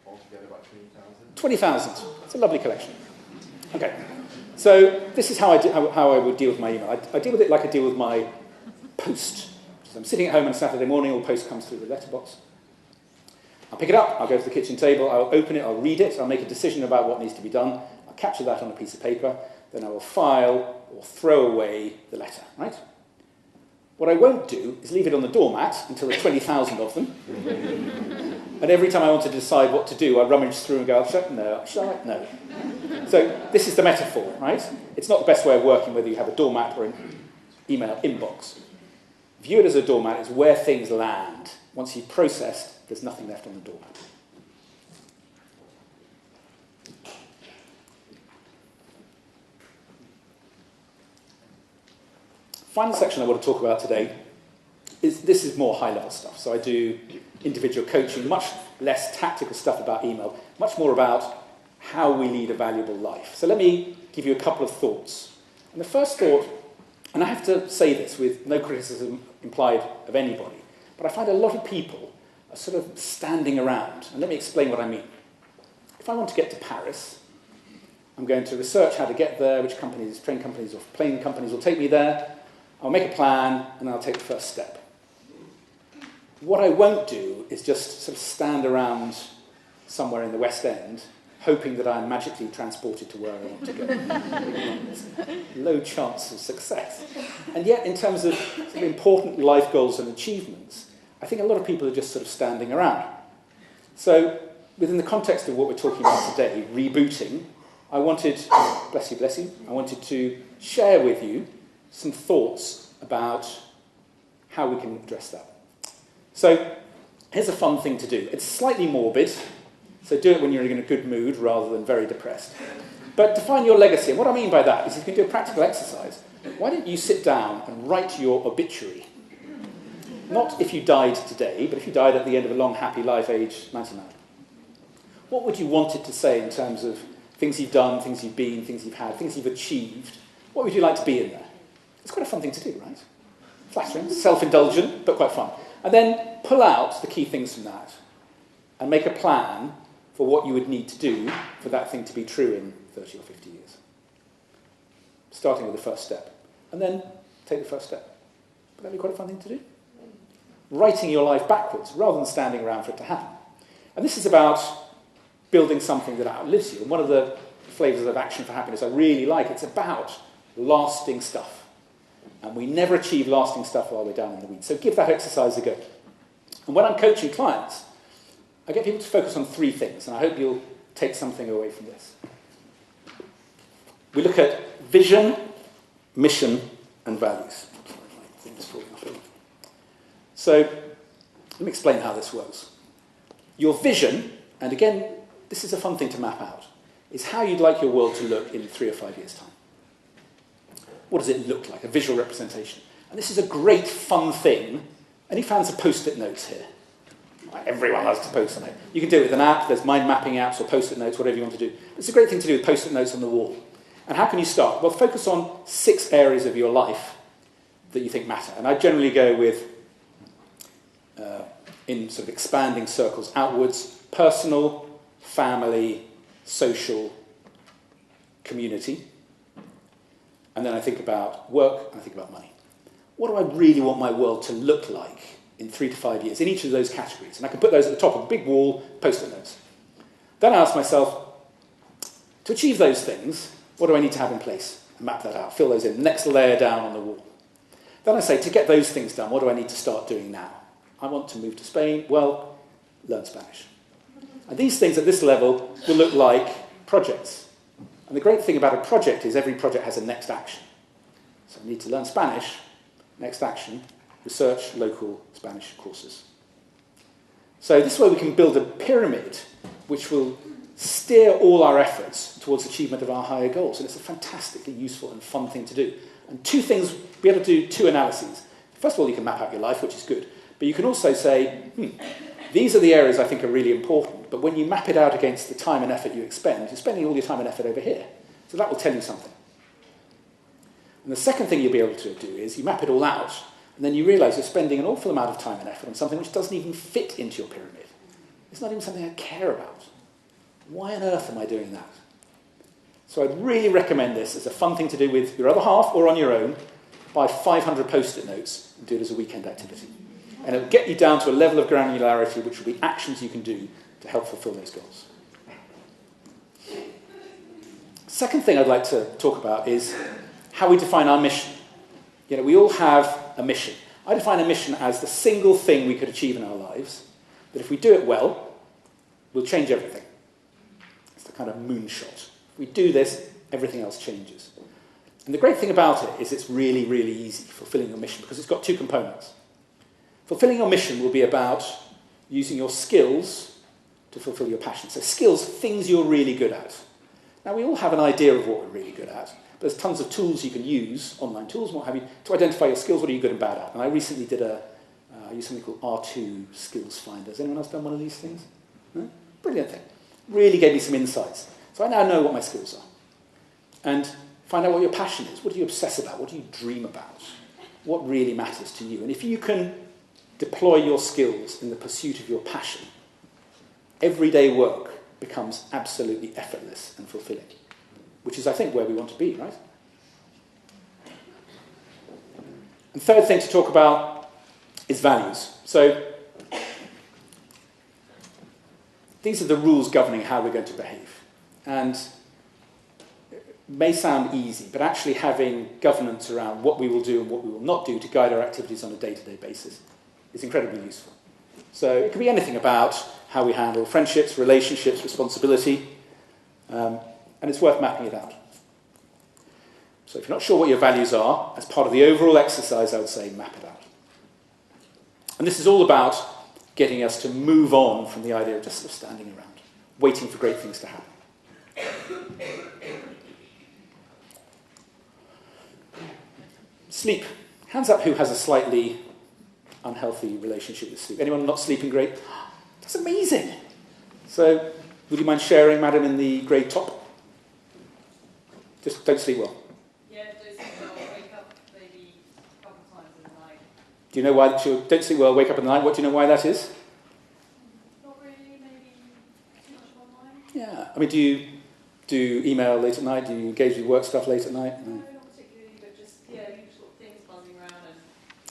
[SPEAKER 4] altogether about 20,000.
[SPEAKER 1] 20,000. It's a lovely collection. Okay. So this is how I would deal with my email. I deal with it like I deal with my post. So I'm sitting at home on a Saturday morning, all the post comes through the letterbox. I'll pick it up, I'll go to the kitchen table, I'll open it, I'll read it, I'll make a decision about what needs to be done, I'll capture that on a piece of paper, then I will file or throw away the letter, right? What I won't do is leave it on the doormat until there are 20,000 of them. And every time I want to decide what to do, I rummage through and go, shall I? No. So this is the metaphor, right? It's not the best way of working whether you have a doormat or an email inbox. View it as a doormat. It's where things land. Once you've processed, there's nothing left on the doormat. Final section I want to talk about today is more high-level stuff. So I do individual coaching, much less tactical stuff about email, much more about how we lead a valuable life. So let me give you a couple of thoughts. And the first thought, and I have to say this with no criticism implied of anybody, but I find a lot of people are sort of standing around. And let me explain what I mean. If I want to get to Paris, I'm going to research how to get there, which companies, train companies or plane companies will take me there. I'll make a plan, and I'll take the first step. What I won't do is just sort of stand around somewhere in the West End, hoping that I'm magically transported to where I want to go. Low chance of success. And yet, in terms of sort of important life goals and achievements, I think a lot of people are just sort of standing around. So, within the context of what we're talking about today, rebooting, I wanted, bless you, I wanted to share with you some thoughts about how we can address that. So, here's a fun thing to do. It's slightly morbid, so do it when you're in a good mood rather than very depressed. But define your legacy. And what I mean by that is you can do a practical exercise. Why don't you sit down and write your obituary? Not if you died today, but if you died at the end of a long, happy life, age 99. What would you want it to say in terms of things you've done, things you've been, things you've had, things you've achieved? What would you like to be in there? It's quite a fun thing to do, right? Flattering, self-indulgent, but quite fun. And then pull out the key things from that and make a plan for what you would need to do for that thing to be true in 30 or 50 years. Starting with the first step. And then take the first step. Would that be quite a fun thing to do? Writing your life backwards rather than standing around for it to happen. And this is about building something that outlives you. And one of the flavours of Action for Happiness I really like, it's about lasting stuff. And we never achieve lasting stuff while we're down in the weeds. So give that exercise a go. And when I'm coaching clients, I get people to focus on 3 things, and I hope you'll take something away from this. We look at vision, mission, and values. So let me explain how this works. Your vision, and again, this is a fun thing to map out, is how you'd like your world to look in 3 or 5 years' time. What does it look like? A visual representation. And this is a great, fun thing. Any fans of post-it notes here? Everyone loves to post on it. You can do it with an app. There's mind mapping apps or post-it notes, whatever you want to do. It's a great thing to do with post-it notes on the wall. And how can you start? Well, focus on 6 areas of your life that you think matter. And I generally go with, in sort of expanding circles outwards, personal, family, social, community. And then I think about work, and I think about money. What do I really want my world to look like in 3 to 5 years, in each of those categories? And I can put those at the top of a big wall, post-it notes. Then I ask myself, to achieve those things, what do I need to have in place? And map that out, fill those in, next layer down on the wall. Then I say, to get those things done, what do I need to start doing now? I want to move to Spain. Well, learn Spanish. And these things at this level will look like projects. And the great thing about a project is every project has a next action. So I need to learn Spanish, next action, research local Spanish courses. So this way we can build a pyramid which will steer all our efforts towards achievement of our higher goals. And it's a fantastically useful and fun thing to do. And 2 things, be able to do 2 analyses. First of all, you can map out your life, which is good. But you can also say, these are the areas I think are really important, but when you map it out against the time and effort you expend, you're spending all your time and effort over here. So that will tell you something. And the second thing you'll be able to do is you map it all out, and then you realise you're spending an awful amount of time and effort on something which doesn't even fit into your pyramid. It's not even something I care about. Why on earth am I doing that? So I'd really recommend this as a fun thing to do with your other half or on your own. Buy 500 post-it notes and do it as a weekend activity. And it'll get you down to a level of granularity which will be actions you can do to help fulfill those goals. Second thing I'd like to talk about is how we define our mission. You know, we all have a mission. I define a mission as the single thing we could achieve in our lives, that if we do it well, will change everything. It's the kind of moonshot. If we do this, everything else changes. And the great thing about it is it's really, really easy, fulfilling your mission, because it's got two components. Fulfilling your mission will be about using your skills to fulfill your passion. So skills, things you're really good at. Now, we all have an idea of what we're really good at. There's tons of tools you can use, online tools and what have you, to identify your skills. What are you good and bad at? And I recently did I used something called R2 Skills Finder. Has anyone else done one of these things? No? Brilliant thing. Really gave me some insights. So I now know what my skills are. And find out what your passion is. What do you obsess about? What do you dream about? What really matters to you? And if you can deploy your skills in the pursuit of your passion, everyday work becomes absolutely effortless and fulfilling, which is, I think, where we want to be, right? And third thing to talk about is values. So these are the rules governing how we're going to behave. And it may sound easy, but actually having governance around what we will do and what we will not do to guide our activities on a day-to-day basis is incredibly useful. So it can be anything about how we handle friendships, relationships, responsibility, and it's worth mapping it out. So if you're not sure what your values are, as part of the overall exercise, I would say map it out. And this is all about getting us to move on from the idea of just sort of standing around, waiting for great things to happen. Sleep. Hands up who has a slightly unhealthy relationship with sleep. Anyone not sleeping great? That's amazing. So, would you mind sharing, madam, in the grey top? Just don't sleep well.
[SPEAKER 5] Yeah, don't sleep well. Wake up maybe a couple of times in the night.
[SPEAKER 1] Do you know why don't sleep well, wake up in the night? What do you know why that is?
[SPEAKER 5] Not really, maybe too much online.
[SPEAKER 1] Yeah. I mean, do you do email late at night? Do you engage with work stuff late at night?
[SPEAKER 5] No, not particularly, but just, yeah, you sort of things buzzing around and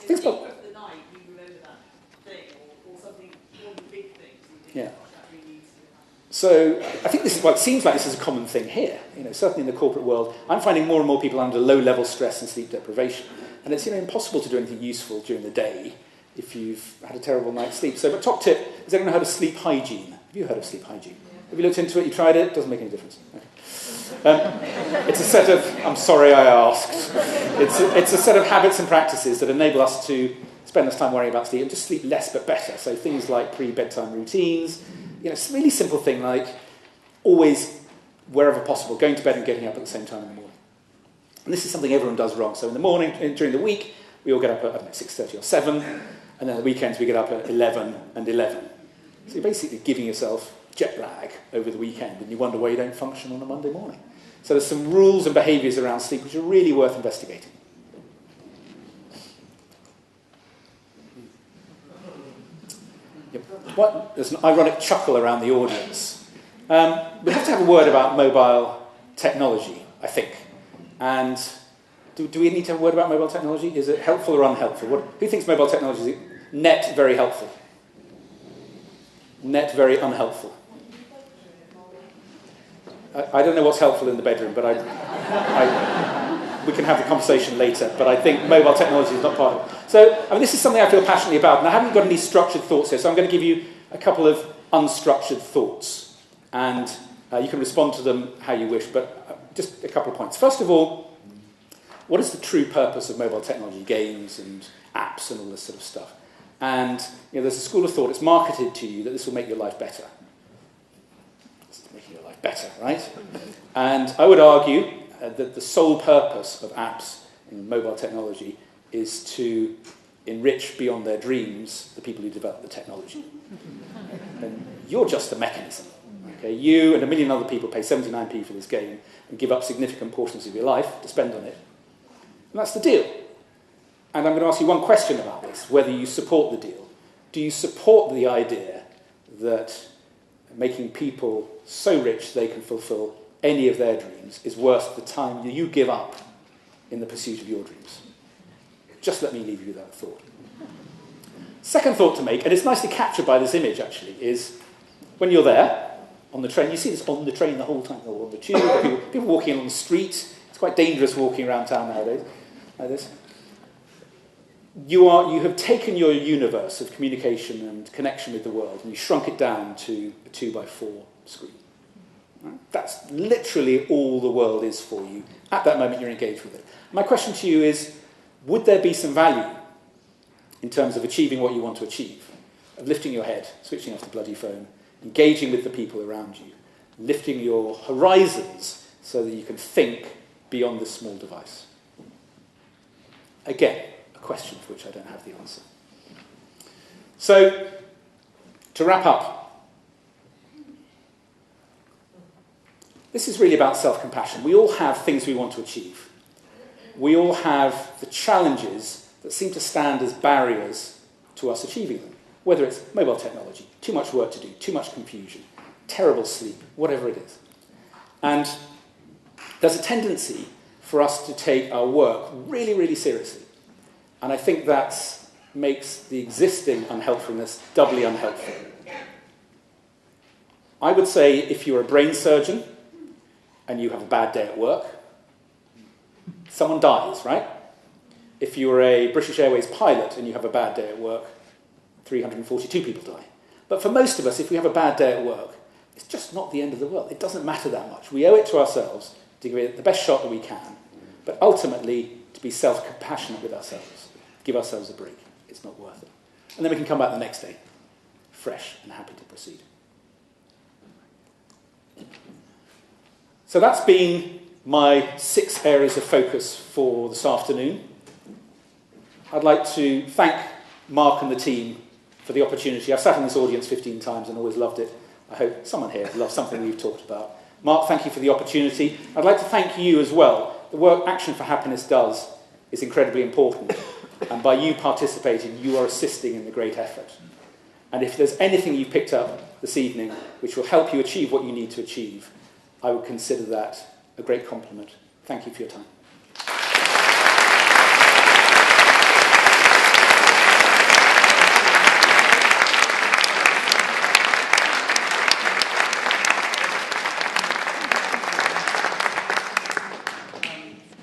[SPEAKER 5] in
[SPEAKER 1] Things
[SPEAKER 5] the
[SPEAKER 1] buzz-
[SPEAKER 5] deep of the night you remember that thing or something, one of the big things you think,
[SPEAKER 1] Yeah.
[SPEAKER 5] gosh, that really needs to happen.
[SPEAKER 1] So I think this is what it seems like this is a common thing here. You know, certainly in the corporate world, I'm finding more and more people under low-level stress and sleep deprivation, and it's impossible to do anything useful during the day if you've had a terrible night's sleep. So, but top tip: has anyone heard of sleep hygiene? Have you heard of sleep hygiene? Have you looked into it? You tried it? Doesn't make any difference. Okay. It's a set of. I'm sorry, I asked. It's a set of habits and practices that enable us to spend less time worrying about sleep and just sleep less but better. So things like pre-bedtime routines. You know, it's a really simple thing like always, wherever possible, going to bed and getting up at the same time in the morning. And this is something everyone does wrong. So in the morning, during the week, we all get up at 6:30 or 7, and then on the weekends we get up at 11 and 11. So you're basically giving yourself jet lag over the weekend, and you wonder why you don't function on a Monday morning. So there's some rules and behaviours around sleep which are really worth investigating. There's an ironic chuckle around the audience. We have to have a word about mobile technology, I think. And do we need to have a word about mobile technology? Is it helpful or unhelpful? Who thinks mobile technology is net very helpful? Net very unhelpful? I don't know what's helpful in the bedroom, but we can have the conversation later. But I think mobile technology is not part of it. So, I mean, this is something I feel passionately about, and I haven't got any structured thoughts here, so I'm going to give you a couple of unstructured thoughts, and you can respond to them how you wish, but just a couple of points. First of all, what is the true purpose of mobile technology, games and apps and all this sort of stuff? And there's a school of thought, it's marketed to you that this will make your life better. It's making your life better, right? And I would argue that the sole purpose of apps in mobile technology is to enrich beyond their dreams the people who develop the technology. And you're just the mechanism. Okay? You and a million other people pay 79p for this game and give up significant portions of your life to spend on it. And that's the deal. And I'm going to ask you one question about this, whether you support the deal. Do you support the idea that making people so rich they can fulfill any of their dreams is worth the time that you give up in the pursuit of your dreams? Just let me leave you with that thought. Second thought to make, and it's nicely captured by this image actually, is when you're there on the train, you see this on the train the whole time, or on the tube, people walking along the street. It's quite dangerous walking around town nowadays like this. you have taken your universe of communication and connection with the world and you shrunk it down to a 2x4 screen. Right? That's literally all the world is for you. At that moment, you're engaged with it. My question to you is, would there be some value in terms of achieving what you want to achieve? Of lifting your head, switching off the bloody phone, engaging with the people around you, lifting your horizons so that you can think beyond this small device? Again, a question for which I don't have the answer. So, to wrap up, this is really about self-compassion. We all have things we want to achieve. We all have the challenges that seem to stand as barriers to us achieving them. Whether it's mobile technology, too much work to do, too much confusion, terrible sleep, whatever it is. And there's a tendency for us to take our work really, really seriously. And I think that makes the existing unhelpfulness doubly unhelpful. I would say if you're a brain surgeon and you have a bad day at work, someone dies, right? If you're a British Airways pilot and you have a bad day at work, 342 people die. But for most of us, if we have a bad day at work, it's just not the end of the world. It doesn't matter that much. We owe it to ourselves to give it the best shot that we can, but ultimately to be self-compassionate with ourselves. Give ourselves a break. It's not worth it. And then we can come back the next day, fresh and happy to proceed. So that's been my 6 areas of focus for this afternoon. I'd like to thank Mark and the team for the opportunity. I've sat in this audience 15 times and always loved it. I hope someone here loves something we've talked about. Mark, thank you for the opportunity. I'd like to thank you as well. The work Action for Happiness does is incredibly important. And by you participating, you are assisting in the great effort. And if there's anything you've picked up this evening which will help you achieve what you need to achieve, I would consider that a great compliment. Thank you for your time.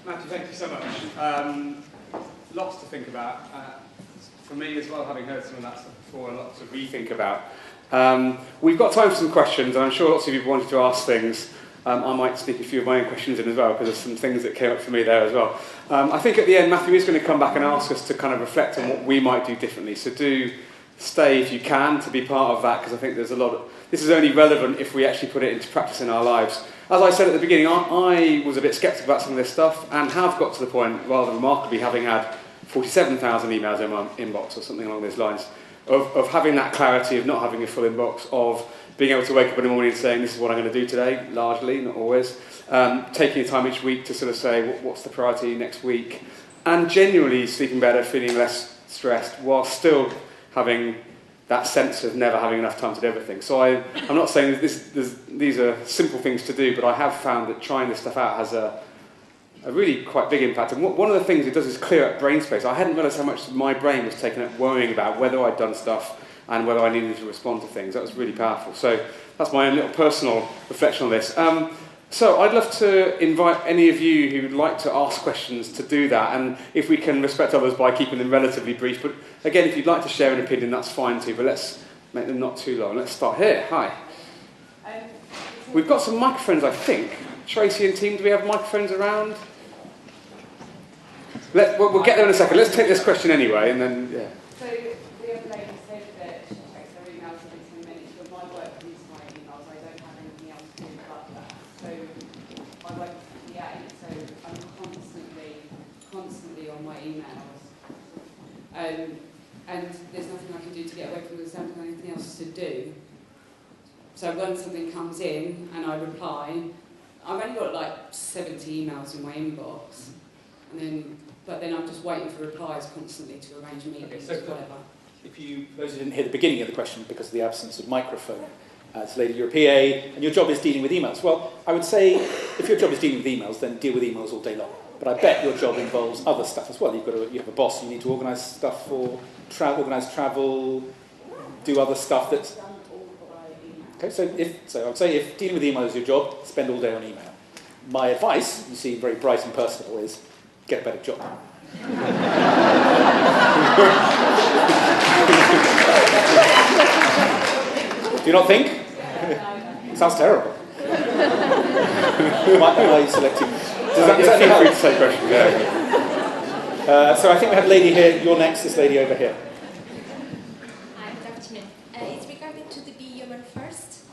[SPEAKER 6] Matthew, thank you so much. Lots to think about. For me as well, having heard some of that stuff before, lots to rethink about. We've got time for some questions, and I'm sure lots of you wanted to ask things. I might sneak a few of my own questions in as well, because there's some things that came up for me there as well. I think at the end, Matthew is going to come back and ask us to kind of reflect on what we might do differently. So do stay if you can to be part of that, because I think there's a lot of... This is only relevant if we actually put it into practice in our lives. As I said at the beginning, I was a bit sceptical about some of this stuff, and have got to the point, rather remarkably, having had 47,000 emails in my inbox or something along those lines, of having that clarity, of not having a full inbox, of being able to wake up in the morning and saying, this is what I'm going to do today, largely, not always, taking the time each week to sort of say, what's the priority next week, and genuinely sleeping better, feeling less stressed, while still having that sense of never having enough time to do everything. So I'm not saying these are simple things to do, but I have found that trying this stuff out has a really quite big impact. And one of the things it does is clear up brain space. I hadn't realised how much my brain was taken up worrying about whether I'd done stuff and whether I needed to respond to things. That was really powerful. So that's my own little personal reflection on this. So I'd love to invite any of you who would like to ask questions to do that, and if we can respect others by keeping them relatively brief. But again, if you'd like to share an opinion, that's fine too, but let's make them not too long. Let's start here. Hi. We've got some microphones, I think. Tracy and team, do we have microphones around? We'll get there in a second. Let's take this question anyway, and then, yeah.
[SPEAKER 7] So the other lady said that she checks her emails every 10 minutes, but my work is my emails. I don't have anything else to do but that. So I work at 58, so I'm constantly on my emails. And there's nothing I can do to get away from it because I don't have anything else to do. So when something comes in and I reply, I've only got like 70 emails in my inbox, but then I'm just waiting for replies constantly to arrange meetings, whatever.
[SPEAKER 1] Those who didn't hear the beginning of the question because of the absence of microphone, as lady, you're a PA, and your job is dealing with emails. Well, I would say if your job is dealing with emails, then deal with emails all day long. But I bet your job involves other stuff as well. You have a boss, you need to organise stuff for organise travel, do other stuff that's... Okay, so I would say if dealing with email is your job, spend all day on email. My advice, you seem very bright and personal, is get a better job. Do you not think? Sounds terrible. Am I selecting? Does that help?
[SPEAKER 6] Free to say question, yeah.
[SPEAKER 1] So I think we had a lady here. You're next. This lady over here.
[SPEAKER 8] Hi, good afternoon. It's regarding to the be human first.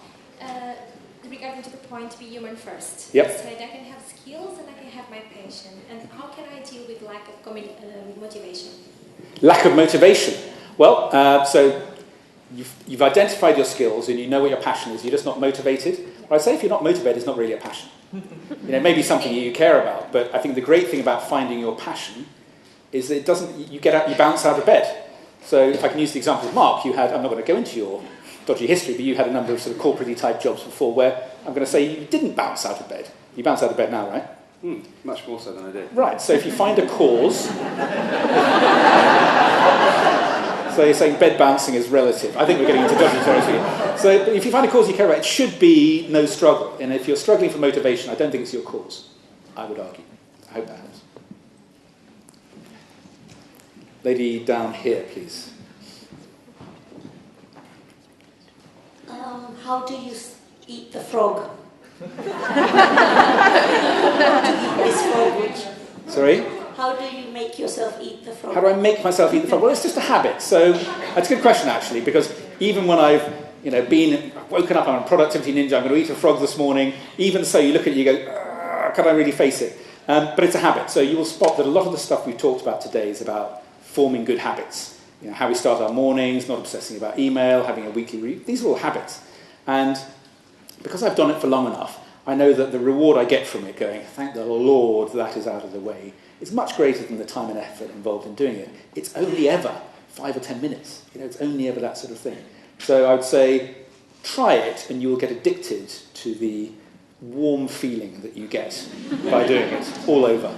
[SPEAKER 8] Regarding to the point, be human first.
[SPEAKER 1] Yep.
[SPEAKER 8] So that I can have skills and I can have my passion. And how can I deal with lack of motivation?
[SPEAKER 1] Lack of motivation. Well, so you've identified your skills and you know what your passion is. You're just not motivated. Well, I'd say if you're not motivated, it's not really a passion. Maybe something you care about. But I think the great thing about finding your passion is that it doesn't. You get out, you bounce out of bed. So if I can use the example of Mark, you had. I'm not going to go into your dodgy history, but you had a number of sort of corporate-y type jobs before where I'm going to say you didn't bounce out of bed. You bounce out of bed now, right?
[SPEAKER 6] Much more so than I did.
[SPEAKER 1] Right, so if you find a cause... So you're saying bed bouncing is relative. I think we're getting into dodgy territory. So if you find a cause you care about, it should be no struggle. And if you're struggling for motivation, I don't think it's your cause, I would argue. I hope that helps. Lady down here, please.
[SPEAKER 9] How do you eat the frog? This frog, which...
[SPEAKER 1] Sorry?
[SPEAKER 9] How do you make yourself eat the frog?
[SPEAKER 1] How do I make myself eat the frog? Well, it's just a habit. So that's a good question, actually, because even when I've woken up, I'm a productivity ninja, I'm going to eat a frog this morning, even so you look at it, you go, can I really face it? But it's a habit. So you will spot that a lot of the stuff we've talked about today is about forming good habits. How we start our mornings, not obsessing about email, having a weekly review. These are all habits. And because I've done it for long enough, I know that the reward I get from it going, thank the Lord that is out of the way, is much greater than the time and effort involved in doing it. It's only ever 5 or 10 minutes. It's only ever that sort of thing. So I would say, try it and you will get addicted to the warm feeling that you get by doing it all over.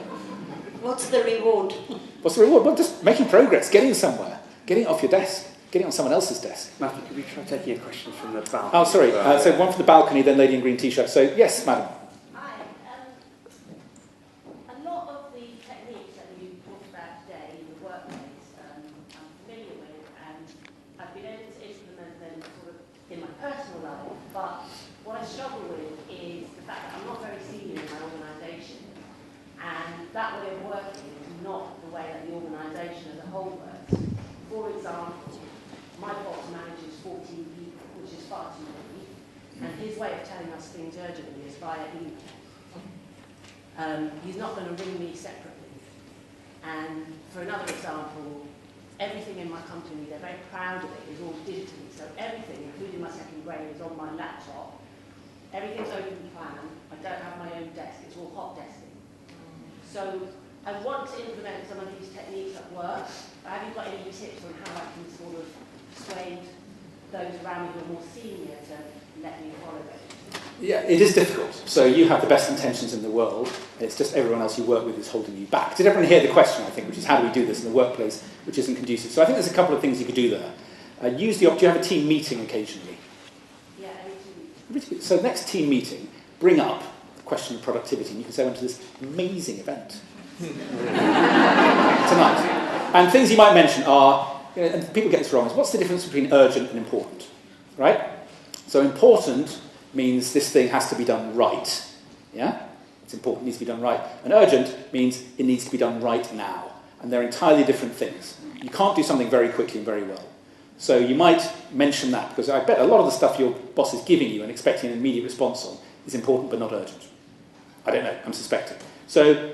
[SPEAKER 9] What's the reward?
[SPEAKER 1] What's the reward? Well, just making progress, getting somewhere, getting it off your desk, getting it on someone else's desk.
[SPEAKER 6] Matthew, could we try taking a question from the balcony?
[SPEAKER 1] Oh, sorry. So one from the balcony, then lady in green t-shirt. So, yes, madam.
[SPEAKER 10] Hi. A lot of the techniques that you talked about today in the workplace, I'm familiar with, and I've been able to implement them sort of in my personal life. But what I struggle with is the fact that I'm not very senior in my organisation, and that way of working is not the way that the organisation as a whole works. For example, my boss manages 14 people, which is far too many, and his way of telling us things urgently is via email. He's not going to ring me separately. And for another example, everything in my company, they're very proud of it, is all digitally. So everything, including my second grade, is on my laptop. Everything's open plan. I don't have my own desk. It's all hot desking. So I want to implement some of these techniques at work. Have you got any tips on how I can sort of persuade those around me who are more senior to let me follow those?
[SPEAKER 1] Yeah, it is difficult. So you have the best intentions in the world. It's just everyone else you work with is holding you back. Did everyone hear the question, I think, which is how do we do this in the workplace, which isn't conducive? So I think there's a couple of things you could do there. Do you have a team meeting occasionally?
[SPEAKER 10] Yeah, every 2 weeks.
[SPEAKER 1] So next team meeting, bring up the question of productivity. And you can say, I went to this amazing event tonight. And things you might mention are, and people get this wrong, is what's the difference between urgent and important, right? So important means this thing has to be done right, yeah? It's important, it needs to be done right. And urgent means it needs to be done right now. And they're entirely different things. You can't do something very quickly and very well. So you might mention that, because I bet a lot of the stuff your boss is giving you and expecting an immediate response on is important but not urgent. I don't know, I'm suspecting. So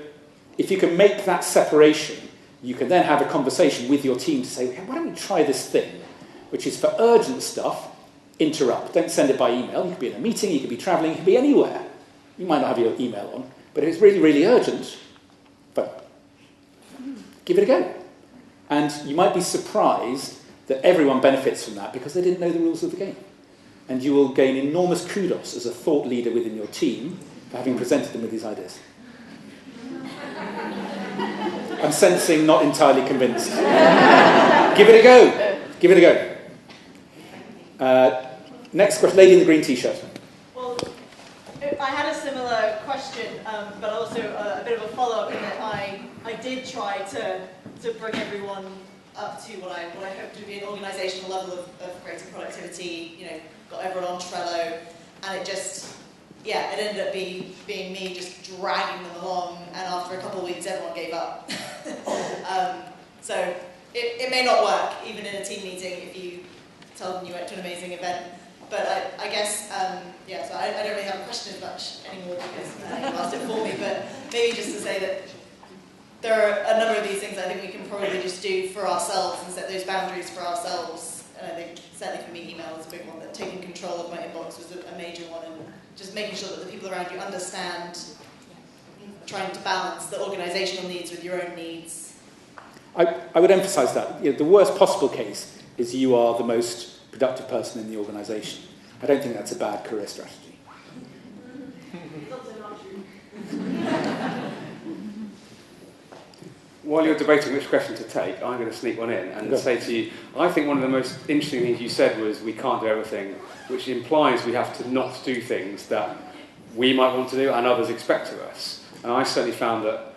[SPEAKER 1] if you can make that separation, you can then have a conversation with your team to say, hey, why don't we try this thing, which is for urgent stuff, interrupt. Don't send it by email. You could be in a meeting, you could be travelling, you could be anywhere. You might not have your email on, but if it's really, really urgent, phone. Give it a go. And you might be surprised that everyone benefits from that because they didn't know the rules of the game. And you will gain enormous kudos as a thought leader within your team for having presented them with these ideas. I'm sensing not entirely convinced. Give it a go. Give it a go. Next question, lady in the green t-shirt.
[SPEAKER 2] Well, I had a similar question, but also a bit of a follow-up in that I did try to bring everyone
[SPEAKER 11] up to what I hoped would be an organisational level of greater productivity, you know, got everyone on Trello, and it just, yeah, it ended up being me just dragging them along, and after a couple of weeks everyone gave up. So it may not work, even in a team meeting, if you tell them you went to an amazing event. But I guess, yeah, so I don't really have a question as much anymore because you asked it for me, but maybe just to say that there are a number of these things I think we can probably just do for ourselves and set those boundaries for ourselves. And I think, certainly for me, email is a big one, that taking control of my inbox was a major one, and just making sure that the people around you understand, trying to balance the organisational needs with your own needs.
[SPEAKER 1] I would emphasise that. You know, the worst possible case is you are the most productive person in the organisation. I don't think that's a bad career strategy.
[SPEAKER 5] It's also not true.
[SPEAKER 6] While you're debating which question to take, I'm going to sneak one in and say to you, I think one of the most interesting things you said was we can't do everything, which implies we have to not do things that we might want to do and others expect of us. And I certainly found that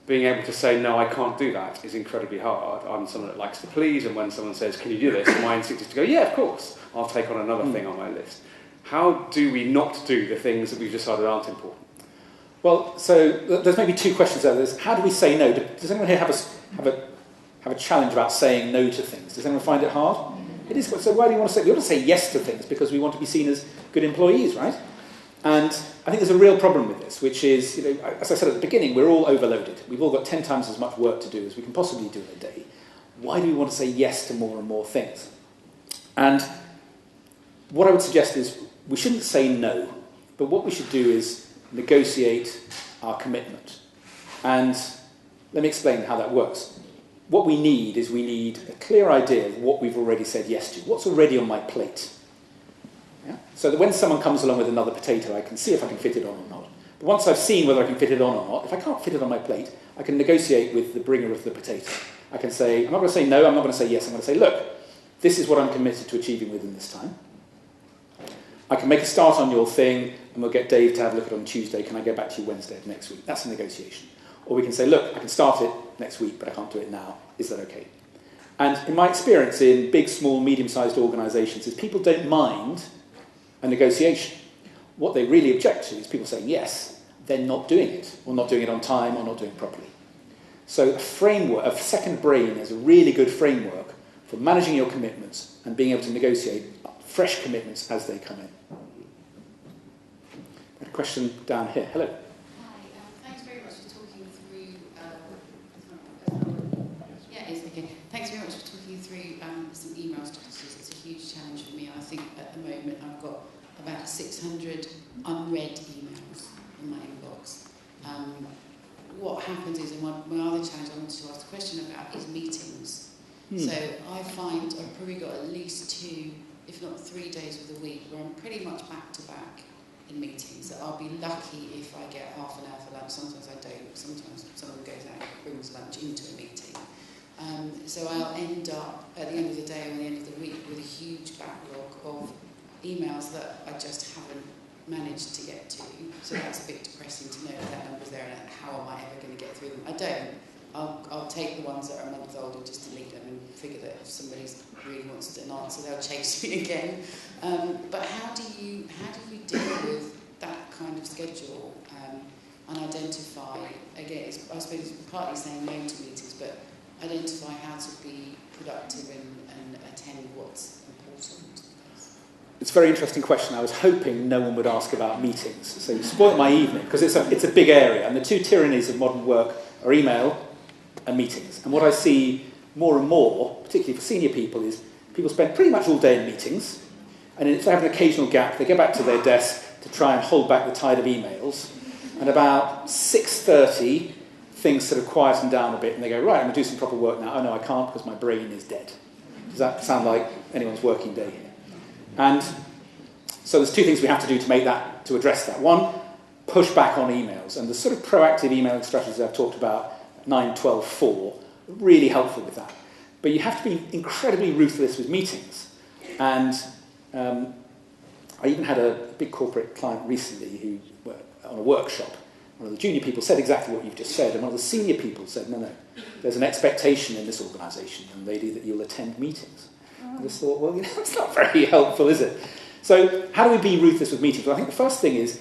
[SPEAKER 6] being able to say, no, I can't do that is incredibly hard. I'm someone that likes to please, and when someone says, can you do this? My instinct is to go, yeah, of course, I'll take on another thing on my list. How do we not do the things that we've decided aren't important?
[SPEAKER 1] Well, so there's maybe two questions there. There's how do we say no? Does anyone here have a challenge about saying no to things? Does anyone find it hard? It is. So why do you want to say? We want to say yes to things because we want to be seen as good employees, right? And I think there's a real problem with this, which is, you know, as I said at the beginning, we're all overloaded. We've all got 10 times as much work to do as we can possibly do in a day. Why do we want to say yes to more and more things? And what I would suggest is we shouldn't say no, but what we should do is negotiate our commitment. And let me explain how that works. What we need is a clear idea of what we've already said yes to, what's already on my plate. Yeah? So that when someone comes along with another potato, I can see if I can fit it on or not. But once I've seen whether I can fit it on or not, if I can't fit it on my plate, I can negotiate with the bringer of the potato. I can say, I'm not going to say no, I'm not going to say yes, I'm going to say, look, this is what I'm committed to achieving within this time. I can make a start on your thing, and we'll get Dave to have a look at it on Tuesday. Can I get back to you Wednesday of next week? That's a negotiation. Or we can say, look, I can start it next week, but I can't do it now. Is that okay? And in my experience in big, small, medium-sized organisations is people don't mind a negotiation. What they really object to is people saying yes, then not doing it, or not doing it on time, or not doing it properly. So a framework, a second brain is a really good framework for managing your commitments and being able to negotiate fresh commitments as they come in. A question down here. Hello.
[SPEAKER 12] Hi. Thanks very much for talking through. Thanks very much for talking through some email strategies. It's a huge challenge for me. I think at the moment I've got about 600 unread emails in my inbox. What happens is, and my other challenge I wanted to ask a question about is meetings. So I find I've probably got at least 2, if not 3 days of the week where I'm pretty much back to back in meetings. So I'll be lucky if I get half an hour for lunch. Sometimes I don't. Sometimes someone goes out and brings lunch into a meeting. So I'll end up at the end of the day or the end of the week with a huge backlog of emails that I just haven't managed to get to. So that's a bit depressing to know that number's there and how am I ever going to get through them. I don't. I'll take the ones that are a month old and just delete them and figure that if somebody really wants an answer, they'll chase me again. But how do you deal with that kind of schedule and identify, again, I suppose it's partly saying no to meetings, but identify how to be productive and attend what's important?
[SPEAKER 1] It's a very interesting question. I was hoping no one would ask about meetings. So you spoilt my evening, because it's a big area. And the two tyrannies of modern work are email and meetings. And what I see more and more, particularly for senior people, is people spend pretty much all day in meetings. And if they have an occasional gap, they go back to their desk to try and hold back the tide of emails. And about 6:30, things sort of quieten down a bit, and they go, right, I'm going to do some proper work now. Oh, no, I can't because my brain is dead. Does that sound like anyone's working day here? And so there's 2 things we have to do to address that. One, push back on emails. And the sort of proactive emailing strategies I've talked about, 9, 12, 4, really helpful with that. But you have to be incredibly ruthless with meetings. And I even had a big corporate client recently who, on a workshop, One of the junior people said exactly what you've just said, and one of the senior people said, no, there's an expectation in this organisation, young lady, that you'll attend meetings. I just thought, well, it's not very helpful, is it? So how do we be ruthless with meetings? Well, I think the first thing is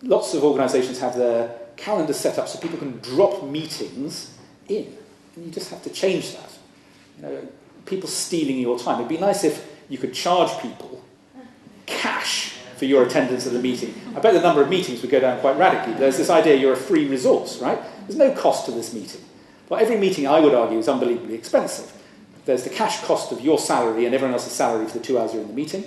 [SPEAKER 1] lots of organisations have their calendars set up so people can drop meetings in, and you just have to change that. People stealing your time. It'd be nice if you could charge people cash for your attendance at the meeting. I bet the number of meetings would go down quite radically. There's this idea you're a free resource, right? There's no cost to this meeting. Well, every meeting, I would argue, is unbelievably expensive. There's the cash cost of your salary and everyone else's salary for the 2 hours you're in the meeting,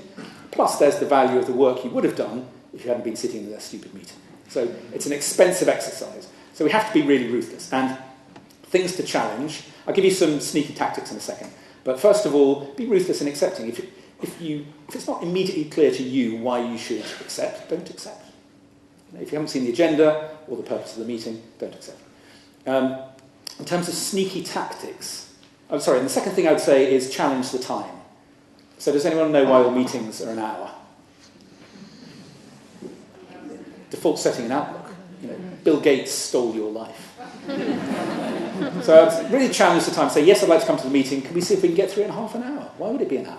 [SPEAKER 1] plus there's the value of the work you would have done if you hadn't been sitting in that stupid meeting. So it's an expensive exercise. So we have to be really ruthless. And things to challenge, I'll give you some sneaky tactics in a second. But first of all, be ruthless in accepting. If it's not immediately clear to you why you should accept, don't accept. If you haven't seen the agenda or the purpose of the meeting, don't accept. In terms of sneaky tactics, and the second thing I would say is challenge the time. So does anyone know why all meetings are an hour? Default setting in Outlook. Bill Gates stole your life. So I'd really challenge the time. Say, yes, I'd like to come to the meeting. Can we see if we can get through it in half an hour? Why would it be an hour?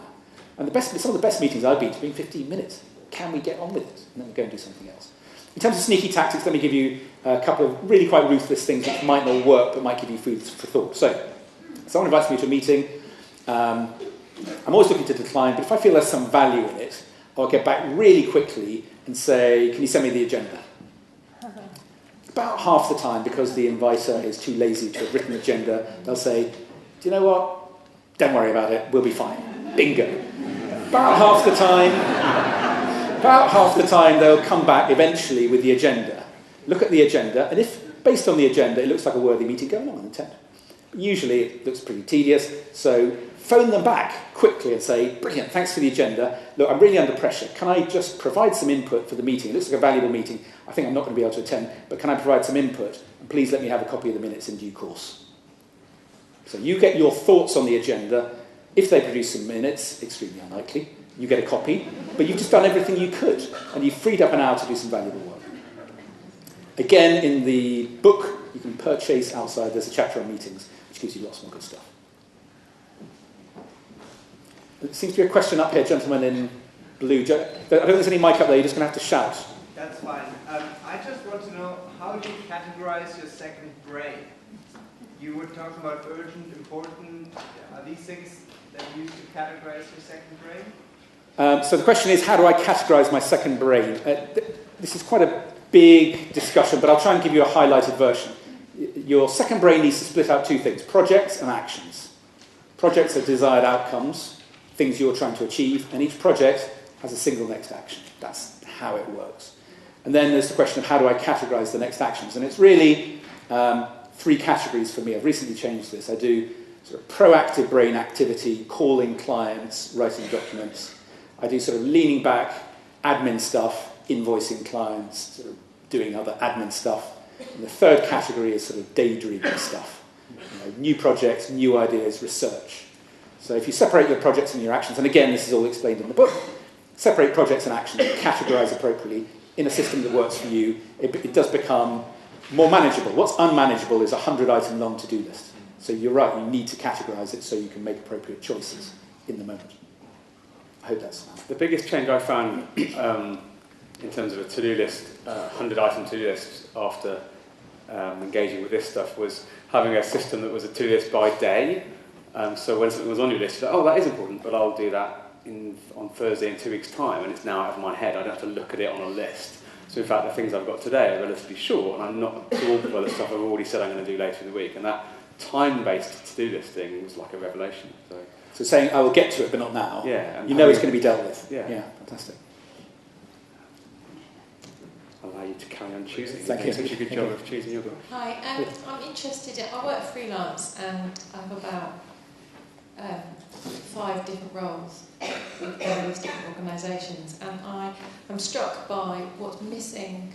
[SPEAKER 1] And some of the best meetings I've been to have been 15 minutes. Can we get on with it? And then we go and do something else. In terms of sneaky tactics, let me give you a couple of really quite ruthless things which might not work but might give you food for thought. So, someone invites me to a meeting. I'm always looking to decline, but if I feel there's some value in it, I'll get back really quickly and say, can you send me the agenda? About half the time, because the inviter is too lazy to have written the agenda, they'll say, do you know what? Don't worry about it, we'll be fine. Bingo. About half the time they'll come back eventually with the agenda. Look at the agenda, and if, based on the agenda, it looks like a worthy meeting, go along and attend. But usually it looks pretty tedious, so phone them back quickly and say, brilliant, thanks for the agenda. Look, I'm really under pressure. Can I just provide some input for the meeting? It looks like a valuable meeting. I think I'm not going to be able to attend, but can I provide some input? And please let me have a copy of the minutes in due course. So you get your thoughts on the agenda. If they produce some minutes, extremely unlikely, you get a copy, but you've just done everything you could, and you've freed up an hour to do some valuable work. Again, in the book you can purchase outside, there's a chapter on meetings, which gives you lots more good stuff. There seems to be a question up here, gentleman in blue. I don't think there's any mic up there, you're just going to have to shout.
[SPEAKER 13] That's fine. I just want to know, how do you categorize your second brain? You were talking about urgent, important. Are these things that you use to categorize your second brain?
[SPEAKER 1] So the question is, how do I categorize my second brain? This is quite a big discussion, but I'll try and give you a highlighted version. Your second brain needs to split out two things, projects and actions. Projects are desired outcomes, things you're trying to achieve, and each project has a single next action. That's how it works. And then there's the question of how do I categorize the next actions? And it's really three categories for me. I've recently changed this. I do sort of proactive brain activity, calling clients, writing documents. I do sort of leaning back, admin stuff, invoicing clients, sort of doing other admin stuff. And the third category is sort of daydreaming stuff. New projects, new ideas, research. So if you separate your projects and your actions, and again, this is all explained in the book, separate projects and actions, categorize appropriately in a system that works for you, it does become more manageable. What's unmanageable is a 100-item long to-do list. So you're right, you need to categorize it so you can make appropriate choices in the moment. I hope that's fine.
[SPEAKER 6] The biggest change I found in terms of a to-do list, 100-item to-do list after engaging with this stuff was having a system that was a to-do list by day. So when something was on your list, you're like, oh, that is important, but I'll do that on Thursday in 2 weeks' time, and it's now out of my head. I don't have to look at it on a list. So in fact, the things I've got today are relatively short, and I'm not absorbed by the stuff I've already said I'm going to do later in the week. And that time-based to-do list thing was like a revelation.
[SPEAKER 1] So saying, I will get to it, but not now.
[SPEAKER 6] Yeah.
[SPEAKER 1] You know it's going to be dealt with.
[SPEAKER 6] Yeah.
[SPEAKER 1] Fantastic.
[SPEAKER 6] I'll allow you to carry on choosing.
[SPEAKER 1] Thank you.
[SPEAKER 6] Such a good job of choosing your book.
[SPEAKER 14] Hi, I'm interested in, I work freelance and I have about 5 different roles with various different organisations, and I'm struck by what's missing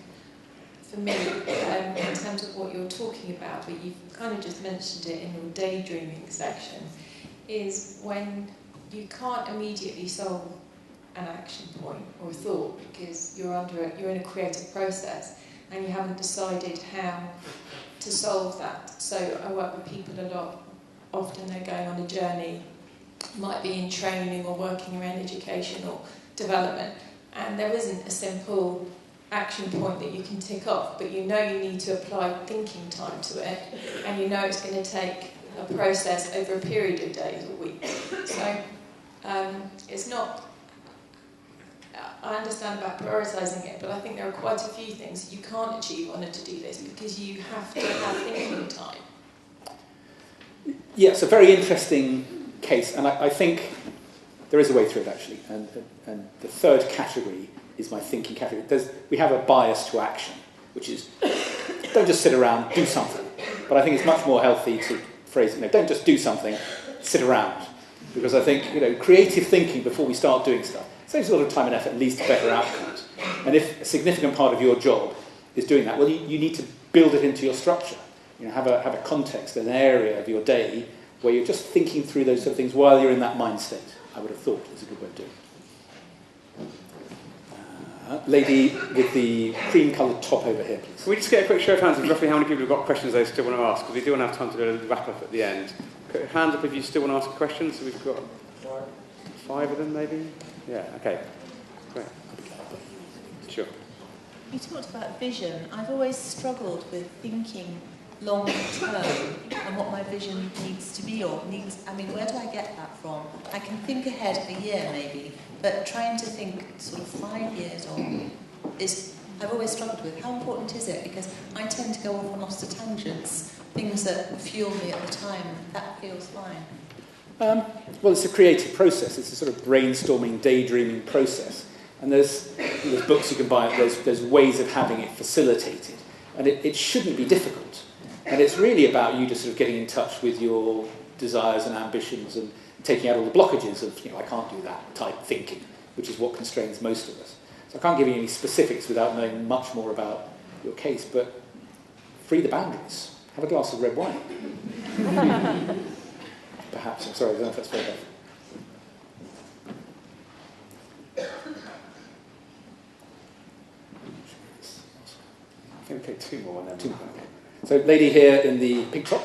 [SPEAKER 14] for me in terms of what you're talking about, but you've kind of just mentioned it in your daydreaming section, is when you can't immediately solve an action point or a thought because you're in a creative process, and you haven't decided how to solve that. So I work with people a lot. Often they're going on a journey, might be in training or working around education or development, and there isn't a simple action point that you can tick off, but you know you need to apply thinking time to it, and you know it's going to take a process over a period of days or weeks. So it's not, I understand about prioritising it, but I think there are quite a few things you can't achieve on a to-do list because you have to have thinking time.
[SPEAKER 1] Yeah, it's a very interesting case, and I think there is a way through it actually. And the third category is my thinking category. We have a bias to action, which is don't just sit around, do something. But I think it's much more healthy to phrase it, don't just do something, sit around. Because I think, creative thinking before we start doing stuff saves a lot of time and effort, leads to better outcomes. And if a significant part of your job is doing that, well, you need to build it into your structure. Have a context, an area of your day where you're just thinking through those sort of things while you're in that mind state. I would have thought is a good way of doing it. Lady with the cream-coloured top over here, please.
[SPEAKER 6] Can we just get a quick show of hands of roughly how many people have got questions they still want to ask? Because we do want to have time to do a wrap up at the end. Hands up if you still want to ask a question. So we've got 5 of them, maybe? Yeah, okay. Great. Sure.
[SPEAKER 15] You talked about vision. I've always struggled with thinking long term and what my vision needs to be or needs. I mean, where do I get that from? I can think ahead a year maybe, but trying to think sort of 5 years on is, I've always struggled with. How important is it? Because I tend to go off on lots of tangents, things that fuel me at the time. That feels fine.
[SPEAKER 1] Well, it's a creative process. It's a sort of brainstorming, daydreaming process. And there's books you can buy, there's ways of having it facilitated. And it shouldn't be difficult. And it's really about you just sort of getting in touch with your desires and ambitions and taking out all the blockages of, I can't do that type thinking, which is what constrains most of us. So I can't give you any specifics without knowing much more about your case, but free the boundaries. Have a glass of red wine. Perhaps. I'm sorry, I don't know if that's very bad.
[SPEAKER 6] I think we take 2 more and then
[SPEAKER 1] 2 more. Okay. So, lady here in the pink top.